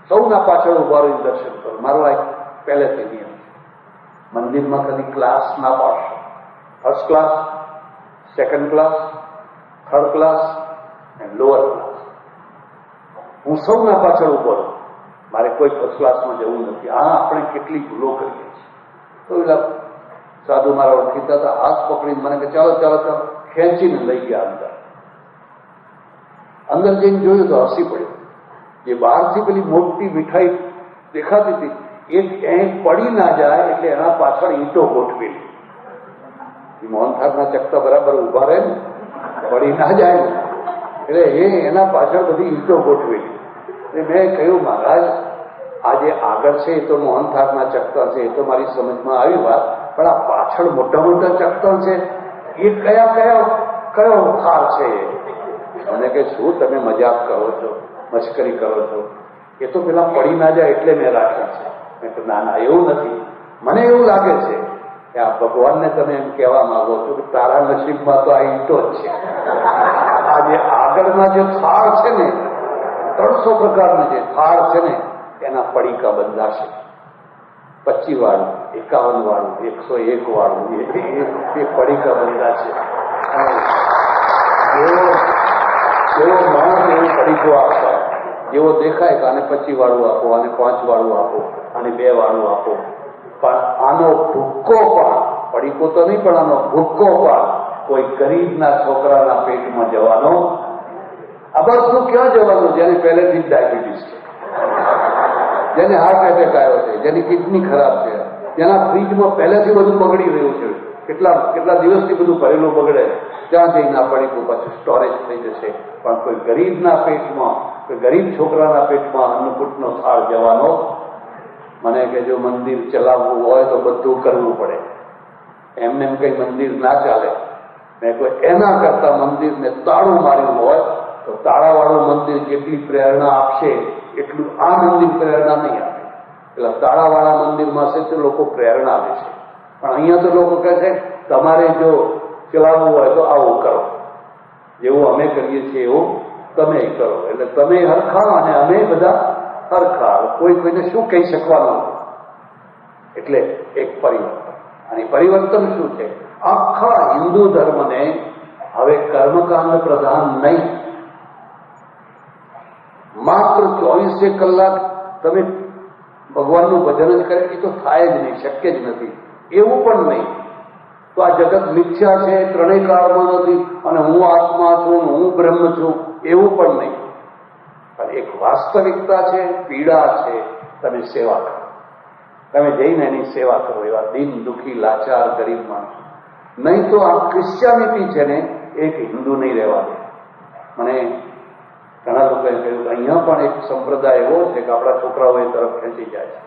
સૌના પાછળ ઉભા રહીને દર્શન કરું. મારો આ પહેલેથી નિયમ છે. મંદિરમાં કદી ક્લાસ ના પાડશો. First class, second class, third class અને લોઅર ક્લાસ. હું સૌના પાછળ ઉભો રહું. મારે કોઈ ફર્સ્ટ ક્લાસમાં જવું નથી. આપણે કેટલી ભૂલો કરીએ છીએ. તો એટલે સાધુ મારા ઓળખીતા હતા, હાથ પકડીને મને કે ચાલો ચાલો ચાલો, ખેંચીને લઈ ગયા અંદર જઈને જોયું તો હસી પડ્યું. જે બહારથી પેલી મોટી મીઠાઈ દેખાતી હતી, એ પડી ના જાય એટલે એના પાછળ ઈંટો ગોઠવેલી. મોહનથાળના ચકતા બરાબર ઉભા રહે ને, પડી ના જાય ને, એટલે એના પાછળ બધી ઈંટો ગોઠવેલી. મેં કહ્યું, મહારાજ આ જે આગળ છે એ તો મોહનથાળના ચકતા છે, એ તો મારી સમજમાં આવી વાત, પણ આ પાછળ મોટા મોટા ચકતા છે એ કયો થાળ છે? મને કે શું તમે મજાક કરો છો, મશ્કરી કરો છો? એ તો પેલા પડી ના જાય એટલે મેં રાખ્યા છે. મેં કહ્યું ના ના, એવું નથી. મને એવું લાગે છે કે આ ભગવાનને તમે એમ કહેવા માંગો છો કે તારા નસીબમાં તો આ ઈંટો જ છે. આ જે આગળના જે થાળ છે ને, 300 પ્રકારના જે થાળ છે ને, એના પડીકા બંધાશે. 25 વાળું, 51 વાળું, 101 વાળું, એ પડીકા બંધાશે. જેવો માણસ એવો પડીકો આપતા, જેવો દેખાય કે આને 25 વાળું આપો, આને 5 વાળું આપો, આને 2 વાળું આપો. પણ આનો ભૂક્કો પણ, પડીકો તો નહીં પણ આનો ભૂક્કો પણ કોઈ ગરીબના છોકરાના પેટમાં જવાનો. આ બધું ક્યાં જવાનું? જેને પહેલેથી જ ડાયાબિટીસ છે, જેને હાર્ટ એટેક આવ્યો છે, જેની કિડની ખરાબ છે, જેના ફ્રીજમાં પહેલેથી બધું બગડી રહ્યું છે, કેટલા દિવસથી બધું ભરેલું બગડે, ત્યાં જઈને આ પડીકું પાછું સ્ટોરેજ થઈ જશે. પણ કોઈ ગરીબના પેટમાં, કોઈ ગરીબ છોકરાના પેટમાં અન્નકૂટનો થાળ જવાનો. મને કે જો મંદિર ચલાવવું હોય તો બધું કરવું પડે, એમને એમ કઈ મંદિર ના ચાલે. મેં કોઈ એના કરતા મંદિરને તાળું માર્યું હોય તો તાળાવાળું મંદિર જેટલી પ્રેરણા આપશે એટલું આ મંદિર પ્રેરણા નહીં આપે. પેલા તાળાવાળા મંદિરમાં છે તો લોકો પ્રેરણા લેશે, પણ અહીંયા તો લોકો કહે છે તમારે જો ચલાવવું હોય તો આવું કરો, જેવું અમે કરીએ છીએ એવું તમે કરો. એટલે તમે હરખા અને અમે બધા હરખા, કોઈ કોઈને શું કહી શકવાનું. એટલે એક પરિવર્તન. અને પરિવર્તન શું છે? આખા હિન્દુ ધર્મને હવે કર્મકાંડ પ્રધાન નહીં. માત્ર 24 કલાક તમે ભગવાનનું ભજન જ કરે એ તો થાય જ નહીં, શક્ય જ નથી. એવું પણ નહીં તો આ જગત મિથ્યા છે, ત્રણેય કાળમાં નથી, અને હું આત્મા છું, હું બ્રહ્મ છું, એવું પણ નહીં. પણ એક વાસ્તવિકતા છે, પીડા છે. તમે સેવા કરો, તમે જઈને એની સેવા કરો, એવા દિન દુઃખી લાચાર ગરીબ માણસો. નહીં તો આ ક્રિશ્ચિયાનિટી છે ને, એક હિન્દુ નહીં રહેવા દે. મને ઘણા લોકોએ કહ્યું અહીંયા પણ એક સંપ્રદાય એવો છે કે આપણા છોકરાઓ એ તરફ ખેંચી જાય છે,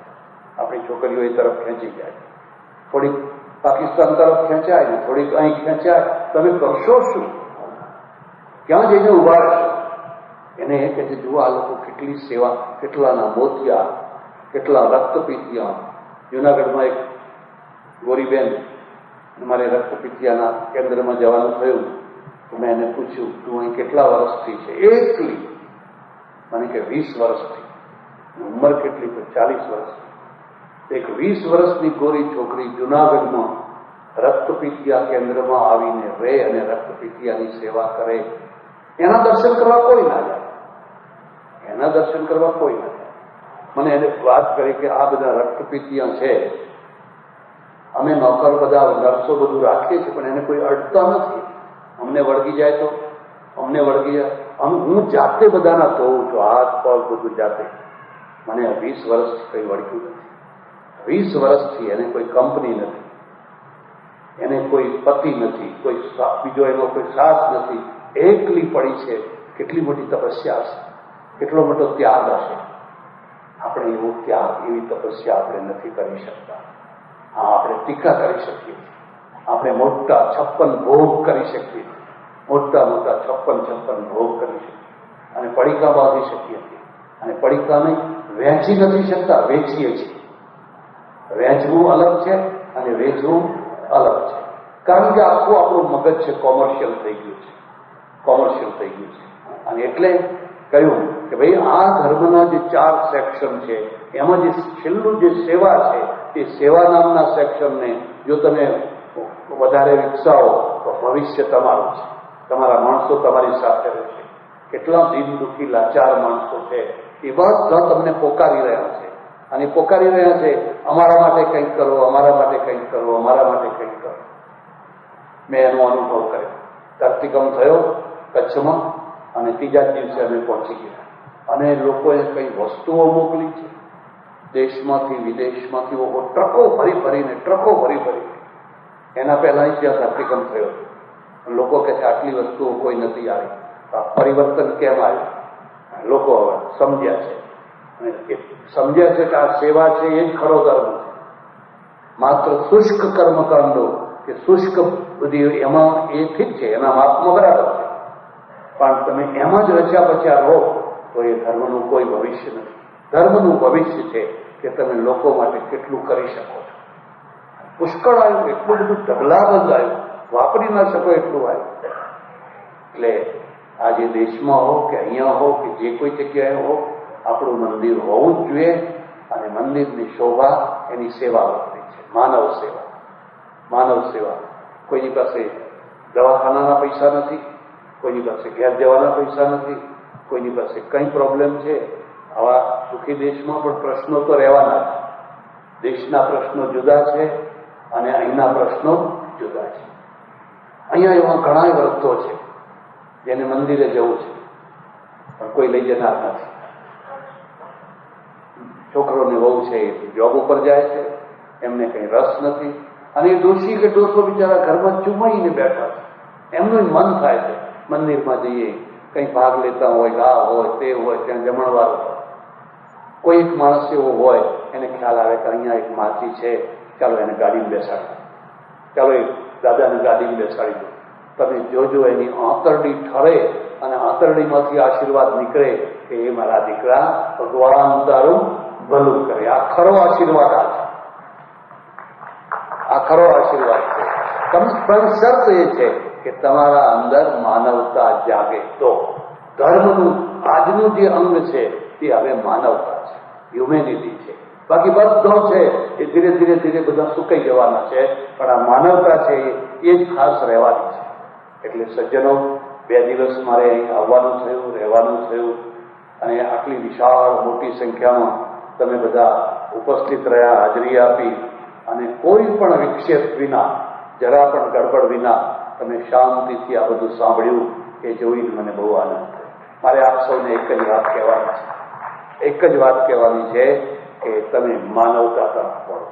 આપણી છોકરીઓ એ તરફ ખેંચી જાય છે. થોડીક પાકિસ્તાન તરફ ખેંચાય ને થોડીક અહીં ખેંચાય. તમે કરશો શું? ક્યાં જઈને ઉભા રહેશો? એને એ કહે છે જુઓ આ લોકો કેટલી સેવા, કેટલાના મોતિયા, કેટલા રક્તપીતિયા. જુનાગઢમાં એક ગોરીબેન, મારે રક્તપીતિયાના કેન્દ્રમાં જવાનું થયું તો મેં એને પૂછ્યું તું અહીં કેટલા વર્ષથી છે? એકલી. મને કે 20 વર્ષથી. ઉંમર કેટલી? તો 40 વર્ષથી. એક 20 વર્ષની ગોરી છોકરી જુનાગઢમાં રક્તપીતિયા કેન્દ્રમાં આવીને રહે અને રક્તપીતિયાની સેવા કરે. એના દર્શન કરવા કોઈ ના જાય, એના દર્શન કરવા કોઈ ના જાય. મને એને વાત કરી કે આ બધા રક્તપીતિયા છે, અમે નોકર બધા નર્સો બધું રાખીએ છીએ, પણ એને કોઈ અડતા નથી. અમને વળગી જાય તો અમને વળગી જાય. હું જાતે બધાના ધોઉં છું, હાથ પગ બધું જાતે. મને 20 વર્ષથી કંઈ વળગ્યું નથી. 20 વર્ષથી એને કોઈ કંપની નથી, એને કોઈ પતિ નથી, કોઈ બીજો એનો કોઈ સાથ નથી, એકલી પડી છે. કેટલી મોટી તપસ્યા હશે, કેટલો મોટો ત્યાગ હશે. આપણે એવો ત્યાગ, એવી તપસ્યા આપણે નથી કરી શકતા. હા, આપણે ટીકા કરી શકીએ, આપણે મોટા 56 ભોગ કરી શકીએ, મોટા મોટા 56 ભોગ કરી શકીએ અને પડીકા બાંધી શકીએ છીએ. અને પડીકાને વહેંચી નથી શકતા, વેચીએ છીએ. વહેંચવું અલગ છે અને વેચવું અલગ છે. કારણ કે આખું આપણું મગજ છે કોમર્શિયલ થઈ ગયું છે, કોમર્શિયલ થઈ ગયું છે. અને એટલે કહ્યું કે ભાઈ આ ધર્મના જે 4 સેક્શન છે એમાં જે છેલ્લું જે સેવા છે એ સેવા નામના સેક્શનને જો તમે વધારે વિકસાવો તો ભવિષ્ય તમારું છે. તમારા માણસો તમારી સાથે રહેશે. કેટલા દીન દુઃખી લાચાર માણસો છે એ બધા તમને પોકારી રહ્યા છે અને પોકારી રહ્યા છે, અમારા માટે કંઈક કરો, અમારા માટે કંઈક કરો, અમારા માટે કંઈક કરો. મેં એનો અનુભવ કર્યો. ધરતીકંપ થયો કચ્છમાં અને 3જા દિવસે અમે પહોંચી ગયા અને લોકોએ કઈ વસ્તુઓ મોકલી છે દેશમાંથી વિદેશમાંથી, ટ્રકો ભરી ભરીને એના પહેલા ત્યાં ધરતીકંપ થયો. લોકો કહે છે આટલી વસ્તુઓ કોઈ નથી આવી. પરિવર્તન કેમ આવ્યું? લોકો હવે સમજ્યા છે અને સમજ્યા છે કે આ સેવા છે એ જ ખરો ધર્મ છે. માત્ર શુષ્ક કર્મકાંડો કે શુષ્ક બધી એમાં એ ઠીક છે, એના માપમાં બરાબર છે, પણ તમે એમાં જ રચ્યા પચ્યા રહો તો એ ધર્મનું કોઈ ભવિષ્ય નથી. ધર્મનું ભવિષ્ય છે કે તમે લોકો માટે કેટલું કરી શકો છો. પુષ્કળ આવ્યું, એટલું બધું ઢગલાબંધ આવ્યું, વાપરી ના શકો એટલું આવ્યું. એટલે આજે દેશમાં હો કે અહીંયા હો કે જે કોઈ જગ્યાએ હો, આપણું મંદિર હોવું જ જોઈએ. અને મંદિરની શોભા એની સેવા વધતી છે. માનવ સેવા, માનવ સેવા. કોઈની પાસે દવાખાનાના પૈસા નથી, કોઈની પાસે ઘેર જવાના પૈસા નથી, કોઈની પાસે કંઈ પ્રોબ્લેમ છે. આવા સુખી દેશમાં પણ પ્રશ્નો તો રહેવાના છે. દેશના પ્રશ્નો જુદા છે અને અહીંના પ્રશ્નો જુદા છે. અહીંયા એવા ઘણા વૃદ્ધો છે જેને મંદિરે જવું છે પણ કોઈ લઈ જનાર નથી. છોકરોને વહુ છે એ જોબ ઉપર જાય છે, એમને કંઈ રસ નથી અને એ ડોશી કે ડોસો બિચારા ઘરમાં ચૂમાઈને બેઠા છે. એમનું મન થાય છે મંદિરમાં જઈએ, કંઈ ભાગ લેતા હોય, આ હોય તે હોય, ત્યાં જમણવાર હોય. કોઈ એક માણસ એવો હોય એને ખ્યાલ આવે કે અહીંયા એક માજી છે, ચાલો એને ગાડીમાં બેસાડી, ચાલો એ દાદાને ગાડીમાં બેસાડી દો. તમે જોજો એની આંતરડી ઠરે અને આંતરડીમાંથી આશીર્વાદ નીકળે કે એ મારા દીકરા ભગવાન તારું ભલું કરે. આ ખરો આશીર્વાદ, આ ખરો આશીર્વાદ છે. પણ શરત એ છે કે તમારા અંદર માનવતા જાગે તો. ધર્મનું આજનું જે અંગ છે તે હવે માનવતા છે, હ્યુમેનિટી છે. બાકી બધો છે એ ધીરે ધીરે ધીરે બધા સુકાઈ જવાના છે, પણ આ માનવતા છે એ જ ખાસ રહેવાની છે. એટલે સજ્જનો, 2 દિવસ મારે અહીં આવવાનું થયું, રહેવાનું થયું અને આટલી વિશાળ મોટી સંખ્યામાં તમે બધા ઉપસ્થિત રહ્યા, હાજરી આપી અને કોઈ પણ વિક્ષેપ વિના, જરા પણ ગડબડ વિના તમે શાંતિથી આ બધું સાંભળ્યું એ જોઈને મને બહુ આનંદ થયો. મારે આપ સૌને એક જ વાત કહેવાની છે, એક જ વાત કહેવાની છે કે તમે માનવતા તરફ વળો.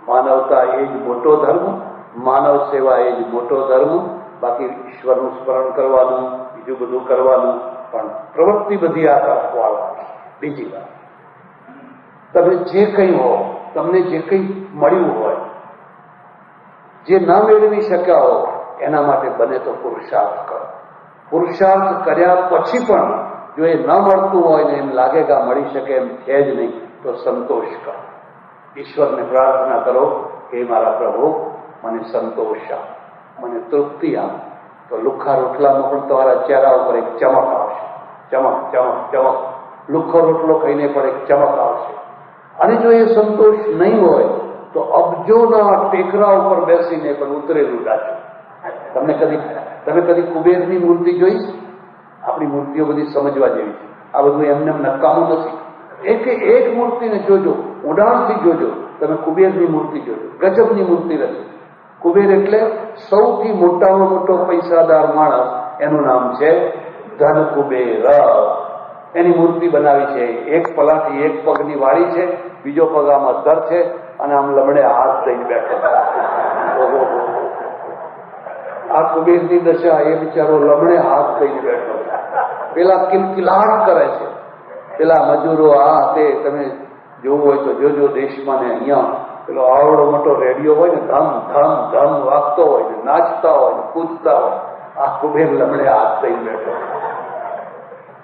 માનવતા એ જ મોટો ધર્મ, માનવ સેવા એ જ મોટો ધર્મ. બાકી ઈશ્વરનું સ્મરણ કરવાનું, બીજું બધું કરવાનું, પણ પ્રવૃત્તિ બધી આ તરફ વાળવાની. બીજી વાત, તમે જે કંઈ હો, તમને જે કંઈ મળ્યું હોય, જે ના મેળવી શક્યા હો, એના માટે બને તો પુરુષાર્થ કરો. પુરુષાર્થ કર્યા પછી પણ જો એ ન મળતું હોય ને એમ લાગે કે આ મળી શકે એમ છે જ નહીં, તો સંતોષ કરો. ઈશ્વરને પ્રાર્થના કરો કે મારા પ્રભુ મને સંતોષ આપ, મને તૃપ્તિ આપ. તો લુખ્ખા રોટલામાં પણ તમારા ચહેરા ઉપર એક ચમક આવશે. ચમક ચમક ચમક. લુખ્ખો રોટલો ખાઈને પણ એક ચમક આવશે. અને જો એ સંતોષ નહીં હોય તો અબજોના ટેકરા ઉપર બેસીને પણ ઉતરેલું ડાચું. તમે કદી કુબેરની મૂર્તિ જોઈ? આપણી મૂર્તિઓ બધી સમજવા જેવી છે. આ બધું એમને નકામું નથી. એક મૂર્તિને જોજો, ઉડાણથી જોજો. તમે કુબેરની મૂર્તિ જોજો, ગજબની મૂર્તિ રચી. કુબેર એટલે સૌથી મોટામાં મોટો પૈસાદાર માણસ, એનું નામ છે ધન કુબેર. એની મૂર્તિ બનાવી છે. એક પલાઠી એક પગની વાળી છે, બીજો પગ આમ અધર છે અને આમ લમડે હાથ દઈને બેઠો. આ કુબેરની દશા, એ બિચારો લમડે હાથ દઈને બેઠો. પેલા કિલકિલાટ કરે છે, પેલા મજૂરો આ તે. તમે જોવું હોય તો જોજો, દેશમાં ને અહીંયા પેલો આવડો મોટો રેડિયો હોય ને, ધમ ધમ ધમ વાગતો હોય ને, નાચતા હોય ને, કૂદતા હોય. આ કુબેર લમડે હાથ દઈને બેઠો.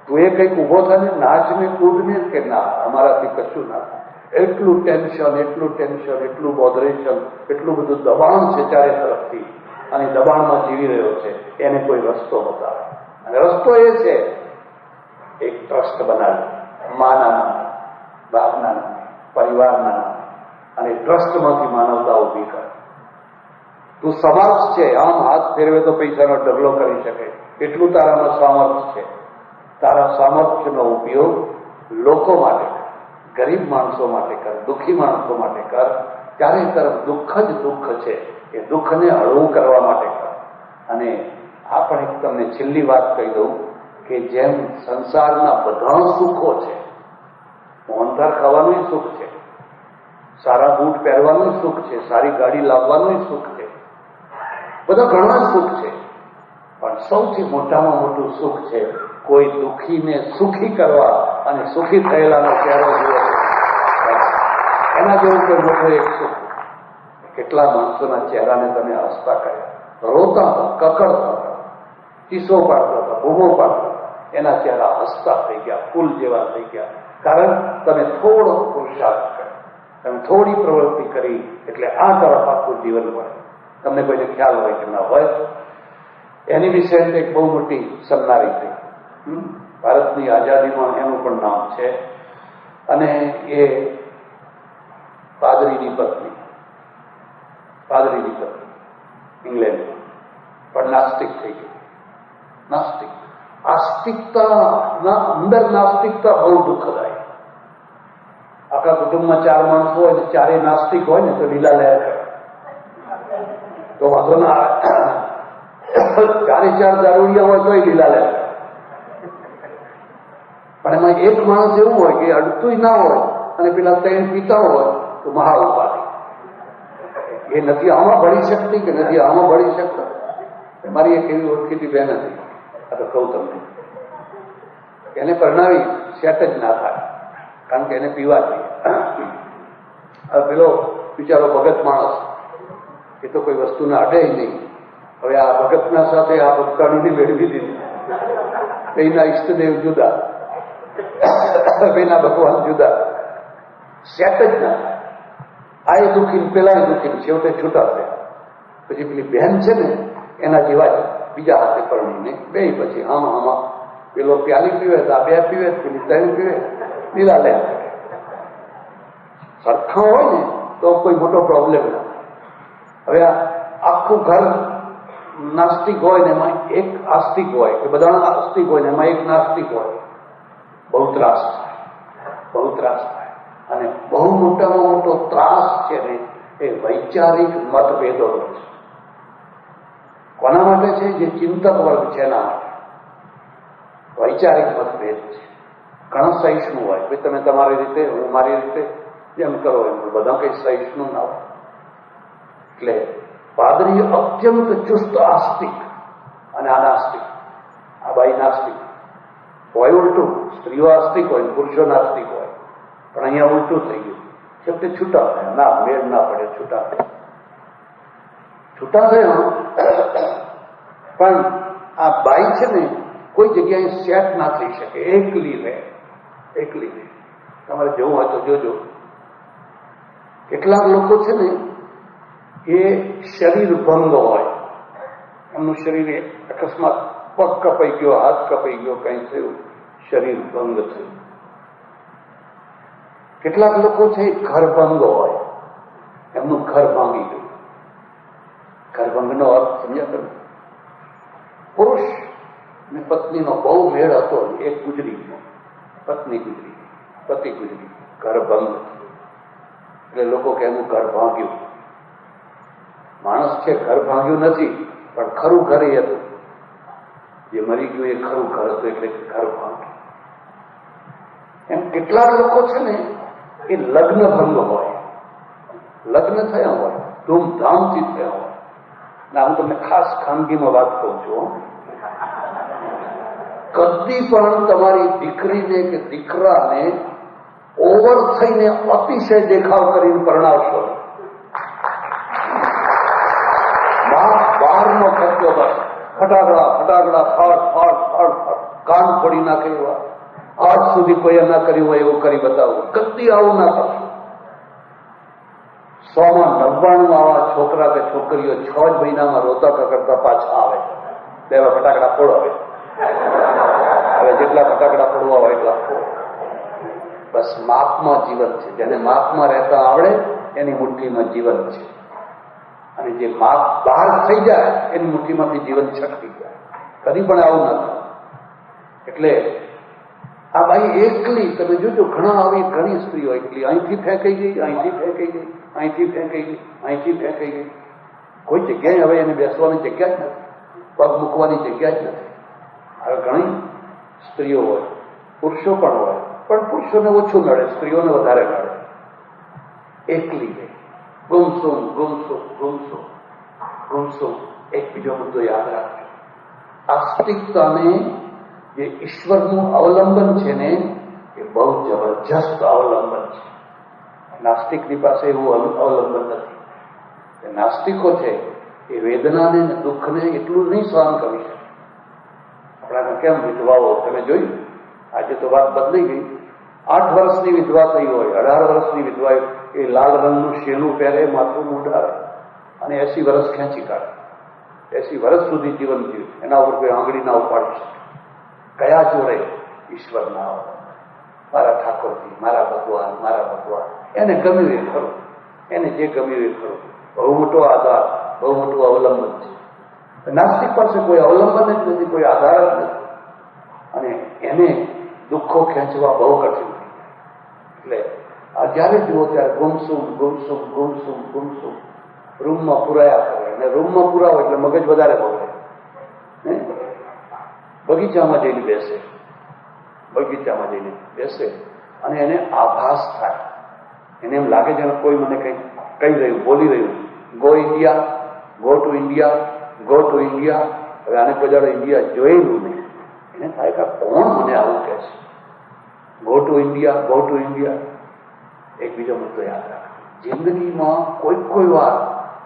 તું એ કંઈક ઉભો થાય ને, નાચ ને કૂદ ને, કે ના અમારાથી કશું ના. એટલું ટેન્શન, એટલું બોધરેશન, એટલું બધું દબાણ છે ચારે તરફથી, અને દબાણમાં જીવી રહ્યો છે. એને કોઈ રસ્તો બતાવે, અને રસ્તો એ છે એક ટ્રસ્ટ બનાવે, માના નામે, બાપના નામે, પરિવારના નામે, અને ટ્રસ્ટમાંથી માનવતા ઉભી કરે. તું સમર્થ છે, આમ હાથ ફેરવે તો પૈસાનો ઢગલો કરી શકે એટલું તારામાં સામર્થ્ય છે. તારા સામર્થ્યનો ઉપયોગ લોકો માટે કર, ગરીબ માણસો માટે કર, દુઃખી માણસો માટે કર. ચારે તરફ દુઃખ જ દુઃખ છે, એ દુઃખને હળવું કરવા માટે કર. અને આ પણ એક તમને છેલ્લી વાત કહી દઉં કે જેમ સંસારના બધા સુખો છે, મોહનથાળ ખાવાનું સુખ છે, સારા બૂટ પહેરવાનું સુખ છે, સારી ગાડી લાવવાનું સુખ છે, બધા ઘણા સુખ છે, પણ સૌથી મોટામાં મોટું સુખ છે કોઈ દુઃખીને સુખી કરવા અને સુખી થયેલાનો ચહેરો જોવો. એના જેવું કોઈ મોટો એક સુખ. કેટલા માણસોના ચહેરાને તમે હસતા કર્યા, રોતા હતા, કકડતા હતા, ચીસો પાડતા હતા, બૂમો પાડતા હતા, એના ચહેરા હસતા થઈ ગયા, ફૂલ જેવા થઈ ગયા. કારણ તમે થોડો પુરુષાર્થ કર્યો, તમે થોડી પ્રવૃત્તિ કરી, એટલે આ તરફ આખું જીવન મળે. તમને કોઈને ખ્યાલ હોય કે ના હોય, એની વિશે એક બહુ મોટી સન્નારી થઈ. ભારતની આઝાદીમાં એનું પણ નામ છે. અને એ પાદરીની પત્ની ઇંગ્લેન્ડમાં, પણ નાસ્તિક થઈ ગઈ. નાસ્તિક, આસ્તિકતાના અંદર નાસ્તિકતા બહુ દુઃખદાયી. આખા કુટુંબમાં 4 માણસો હોય ને, ચારેય નાસ્તિક હોય ને, તો લીલા લહેર કરે તો વાંધો ના આવે. 4 દારૂડિયા હોય તોય લીલા લહેર. પણ એમાં એક માણસ એવું હોય કે અડતું ના હોય, અને પેલા 3 પીતા હોય તો મહા ઉપાધિ. એ નથી આમાં ભળી શકતી કે નથી આમાં ભળી શકતા. મારી એક એવી ઓળખીતી બહેન હતી, આ તો કહું તમને, એને પરણાવી સેટ જ ના થાય, કારણ કે એને પીવા જોઈએ. હવે પેલો બિચારો ભગત માણસ, એ તો કોઈ વસ્તુને અડે નહીં. હવે આ ભગતના સાથે આ ભક્તાણીને મેળવી દીધી. એના ઈષ્ટદેવ જુદા, બેના ભગવાન જુદા, સેટ જ ના થાય. આ એ દુઃખી, પેલા દુઃખી, છેવટે છૂટા થયા. પછી પેલી બહેન છે ને, એના જેવા જ બીજા હાથે પરણીને બે, પછી આમાં પેલો પ્યાલી પીવે તો આ 2 પીવે, પેલી 3 પીવે, લીલા લે. સરખા હોય ને તો કોઈ મોટો પ્રોબ્લેમ ના. હવે આખું ઘર નાસ્તિક હોય ને, એમાં એક આસ્તિક હોય, કે બધા આસ્તિક હોય ને એમાં એક નાસ્તિક હોય, બહુ ત્રાસ થાય, બહુ ત્રાસ થાય. અને બહુ મોટામાં મોટો ત્રાસ છે ને એ વૈચારિક મતભેદોનો છે. કોના માટે છે? જે ચિંતક વર્ગ છે એના માટે વૈચારિક મતભેદ છે. ઘણા સહિષ્ણુ હોય, ભાઈ તમે તમારી રીતે, હું મારી રીતે, જેમ કરો એમ. બધા કંઈ સહિષ્ણુ ના હોય. એટલે પાદરી અત્યંત ચુસ્ત આસ્તિક અને અનાસ્તિક. આ બાઈ નાસ્તિક હોય, ઉલટું. સ્ત્રીઓ આસ્તિક હોય, પુરુષો નાસ્તિક હોય. પણ અહીંયા ઉલટું થઈ ગયું. છેવટે છૂટા થયા. ના, મેળ ના પડે, છૂટા થયા. પણ આ બાઈ છે ને, કોઈ જગ્યાએ સેટ ના થઈ શકે, એકલી રહે. તમારે જવું હોય તો જોજો. કેટલાક લોકો છે ને, એ શરીર ભંગ હોય, એમનું શરીર અકસ્માત, પગ કપાઈ ગયો, હાથ કપાઈ ગયો, કંઈ થયું, શરીર ભંગ થયું. કેટલાક લોકો છે ઘર ભંગ હોય, એમનું ઘર ભાંગી ગયું. ઘરભંગનો અર્થ સમજ્યા તમે? પુરુષ ને પત્નીનો બહુ મેળ હતો, એક ગુજરી ગયો, પત્ની ગુજરી, પતિ ગુજરી, ઘર ભંગ. એટલે લોકો કે એનું ઘર ભાંગ્યું. માણસ છે ઘર ભાંગ્યું નથી, પણ ખરું ઘર એ હતું. જે મરી ગયું એ ખરું ઘર હતું, એટલે ઘર ભાંગ્યું. એમ કેટલાક લોકો છે ને એ લગ્ન ભંગ હોય, લગ્ન થયા હોય, ધૂમધામથી થયા હોય. ના, હું તમને ખાસ ખાનગીમાં વાત કહું છું. કદી પણ તમારી દીકરીને કે દીકરાને ઓવર થઈને અતિશય દેખાવ કરીને પરણાવશો. બહારનો ખર્ચો બસ ફટાકડા ફટાકડા ફાટ ફાટ ફાટ ફાટ કાન ફોડી નાખે એવા, આજ સુધી કોઈએ ના કર્યું હોય એવું કરી બતાવવું. કદી આવું ના કરશો. 100માં 99 આવા છોકરા કે છોકરીઓ 6 જ મહિનામાં રોતા કરતા પાછા આવે. તેવા ફટાકડા ફોડો. હવે જેટલા ફટાકડા ફોડવા હોય એટલા ફોડો. બસ માપમાં જીવન છે. જેને માપમાં રહેતા આવડે એની મુઠ્ઠીમાં જીવન છે, અને જે માપ બહાર થઈ જાય એની મુઠ્ઠીમાંથી જીવન છટકી જાય. કદી પણ આવું ન થાય. એટલે આ ભાઈ એકલી, તમે જોજો ઘણા આવી ઘણી સ્ત્રીઓ એકલી, અહીંથી ફેંકાઈ ગઈ, અહીંથી ફેંકાઈ ગઈ, અહીંથી ફેંકાઈ ગઈ, અહીંથી ફેંકાઈ ગઈ. કોઈ જગ્યાએ હવે એને બેસવાની જગ્યા જ નથી, પગ મૂકવાની જગ્યા જ નથી. હવે ઘણી સ્ત્રીઓ હોય, પુરુષો પણ હોય, પણ પુરુષોને ઓછું નડે, સ્ત્રીઓને વધારે નડે. એકલી ગઈ, ગુમસુમ ગુમસુમ ગુમસુમ ગુમસુમ. એક બીજો મુદ્દો યાદ રાખજો. આસ્તિકતાને જે ઈશ્વરનું અવલંબન છે ને એ બહુ જબરજસ્ત અવલંબન છે. નાસ્તિકની પાસે એવું અવલંબન નથી. નાસ્તિકો છે એ વેદનાને દુઃખને એટલું નહીં સહન કરી શકે. આપણા કેમ વિધવાઓ તમે જોયું, આજે તો વાત બદલાઈ ગઈ. 8 વર્ષની વિધવા થઈ હોય, 18 વર્ષની વિધવા, એ લાલ રંગનું શેનું પહેરે, માથું મૂંઢાવે અને 80 વર્ષ ખેંચી કાઢે. 80 વર્ષ સુધી જીવન જીવે, એના ઉપર કોઈ આંગળી ના ઉપાડી શકે. કયા જોડે? ઈશ્વરના. મારા ઠાકોરજી, મારા ભગવાન, મારા ભગવાન. એને ગમ્યું એ ખરું, એને જે ગમ્યું એ ખરું. બહુ મોટો આધાર, બહુ મોટું અવલંબન છે. નાસ્તિક પાસે કોઈ અવલંબન જ નથી, કોઈ આધાર જ નથી, અને એને દુઃખો ખેંચવા બહુ કઠિન. એટલે આ જ્યારે જુઓ ત્યારે ગુમસુમ ગુમસુમ ગુમસુમ ગુમસુમ રૂમમાં પુરાયા કરે. અને રૂમમાં પુરાવો એટલે મગજ વધારે બગડે. બગીચામાં જઈને બેસે, બગીચામાં જઈને બેસે અને એને આભાસ થાય. એને એમ લાગે છે કોઈ મને કંઈ કહી રહ્યું, બોલી રહ્યું, go India, go to India, go to India. હવે આને કોઈ જાડો ઇન્ડિયા જોયેલું નહીં. એને થાય કે કોણ મને આવું કહે છે, go to India, go to India. એક બીજો મુદ્દો યાદ રાખો. જિંદગીમાં કોઈ વાર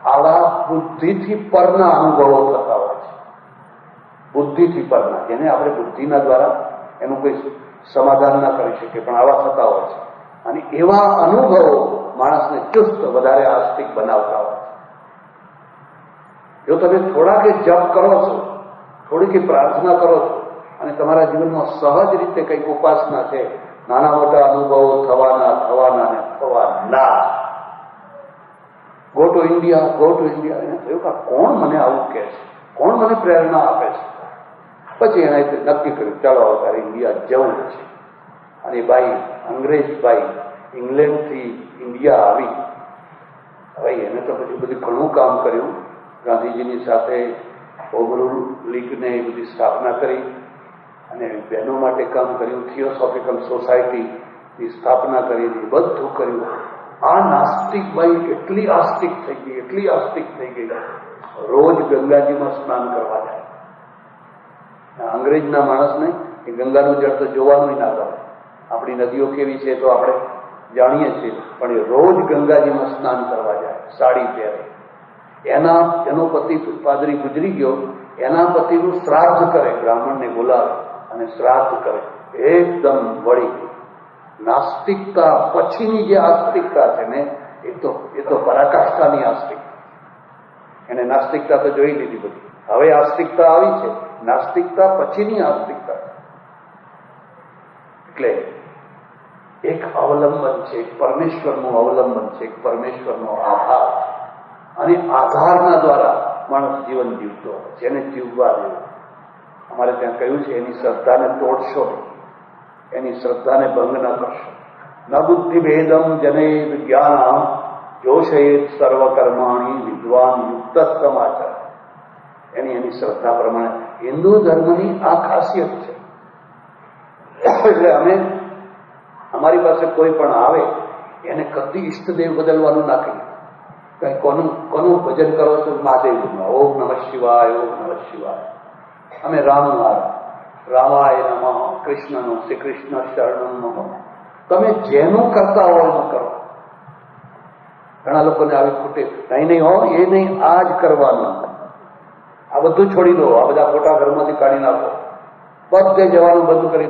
આવા બુદ્ધિથી પરના અનુભવો થતા હોય છે. બુદ્ધિથી પરના, જેને આપણે બુદ્ધિના દ્વારા એનું કોઈ સમાધાન ના કરી શકીએ, પણ આવા થતા હોય છે. અને એવા અનુભવો માણસને ચુસ્ત, વધારે આસ્તિક બનાવતા હોય છે. જો તમે થોડાકે જપ કરો છો, થોડીક પ્રાર્થના કરો છો, અને તમારા જીવનમાં સહજ રીતે કંઈક ઉપાસના છે, નાના મોટા અનુભવો થવાના ને થવાના. Go to India, go to India. એને થયું કે કોણ મને આવું કહે છે, કોણ મને પ્રેરણા આપે છે. પછી એણે નક્કી કર્યું, ચાલો તારે ઇન્ડિયા જવું છે. અને બાઈ, અંગ્રેજ બાઈ, ઇંગ્લેન્ડથી ઇન્ડિયા આવી. હવે એને તો પછી બધું ઘણું કામ કર્યું. ગાંધીજીની સાથે હોમરૂલ લીગને એ બધી સ્થાપના કરી, અને બહેનો માટે કામ કર્યું, થિયોસોફિકલ સોસાયટીની સ્થાપના કરી, બધું કર્યું. આ નાસ્તિક બાઈ એટલી આસ્તિક થઈ ગઈ, એટલી આસ્તિક થઈ ગઈ, રોજ ગંગાજીમાં સ્નાન કરવા જાય. અંગ્રેજના માણસને એ ગંગાનું જળ તો જોવાનું ના ગમે. આપણી નદીઓ કેવી છે તો આપણે જાણીએ છીએ, પણ એ રોજ ગંગાજીમાં સ્નાન કરવા જાય, સાડી પહેરે. એનો પતિ પાદરી ગુજરી ગયો, એના પતિનું શ્રાદ્ધ કરે, બ્રાહ્મણને બોલાવે અને શ્રાદ્ધ કરે. એકદમ વળી નાસ્તિકતા પછીની જે આસ્તિકતા છે ને, એ તો પરાકાષ્ઠાની આસ્તિકતા. એને નાસ્તિકતા તો જોઈ લીધી બધી. હવે આસ્તિકતા આવી છે, નાસ્તિકતા પછીની આસ્તિકતા. એટલે એક અવલંબન છે, એક પરમેશ્વરનું અવલંબન છે, એક પરમેશ્વરનો આધાર છે. અને આધારના દ્વારા માણસ જીવન જીવતો હોય છે, એને જીવવા દેવો. અમારે ત્યાં કહ્યું છે, એની શ્રદ્ધાને તોડશો નહીં, એની શ્રદ્ધાને ભંગ ન કરશો. ન બુદ્ધિભેદમ જને જ્ઞાન જોશયેત સર્વકર્માણી વિદ્વાન યુક્ત સમાચાર. એની શ્રદ્ધા પ્રમાણે હિન્દુ ધર્મની આ ખાસિયત છે. એટલે અમારી પાસે કોઈ પણ આવે એને કદી ઈષ્ટદેવ બદલવાનું ના કહીએ. કઈ કોનું ભજન કરો છો? મહાદેવનું. ઓમ નમઃ શિવાય, ઓમ નમઃ શિવાય. અમે રામાય નમઃ, કૃષ્ણનું, શ્રી કૃષ્ણ શરણમ નમઃ. તમે જેનું કરતા હો એનું કરો. ઘણા લોકોને આવી ખૂટે, નહીં હો, એ નહીં, આ જ કરવાનું. આ બધું છોડી દો, આ બધા ખોટા ઘરમાંથી કાઢી નાખો, બધે જવાનું બંધ કરી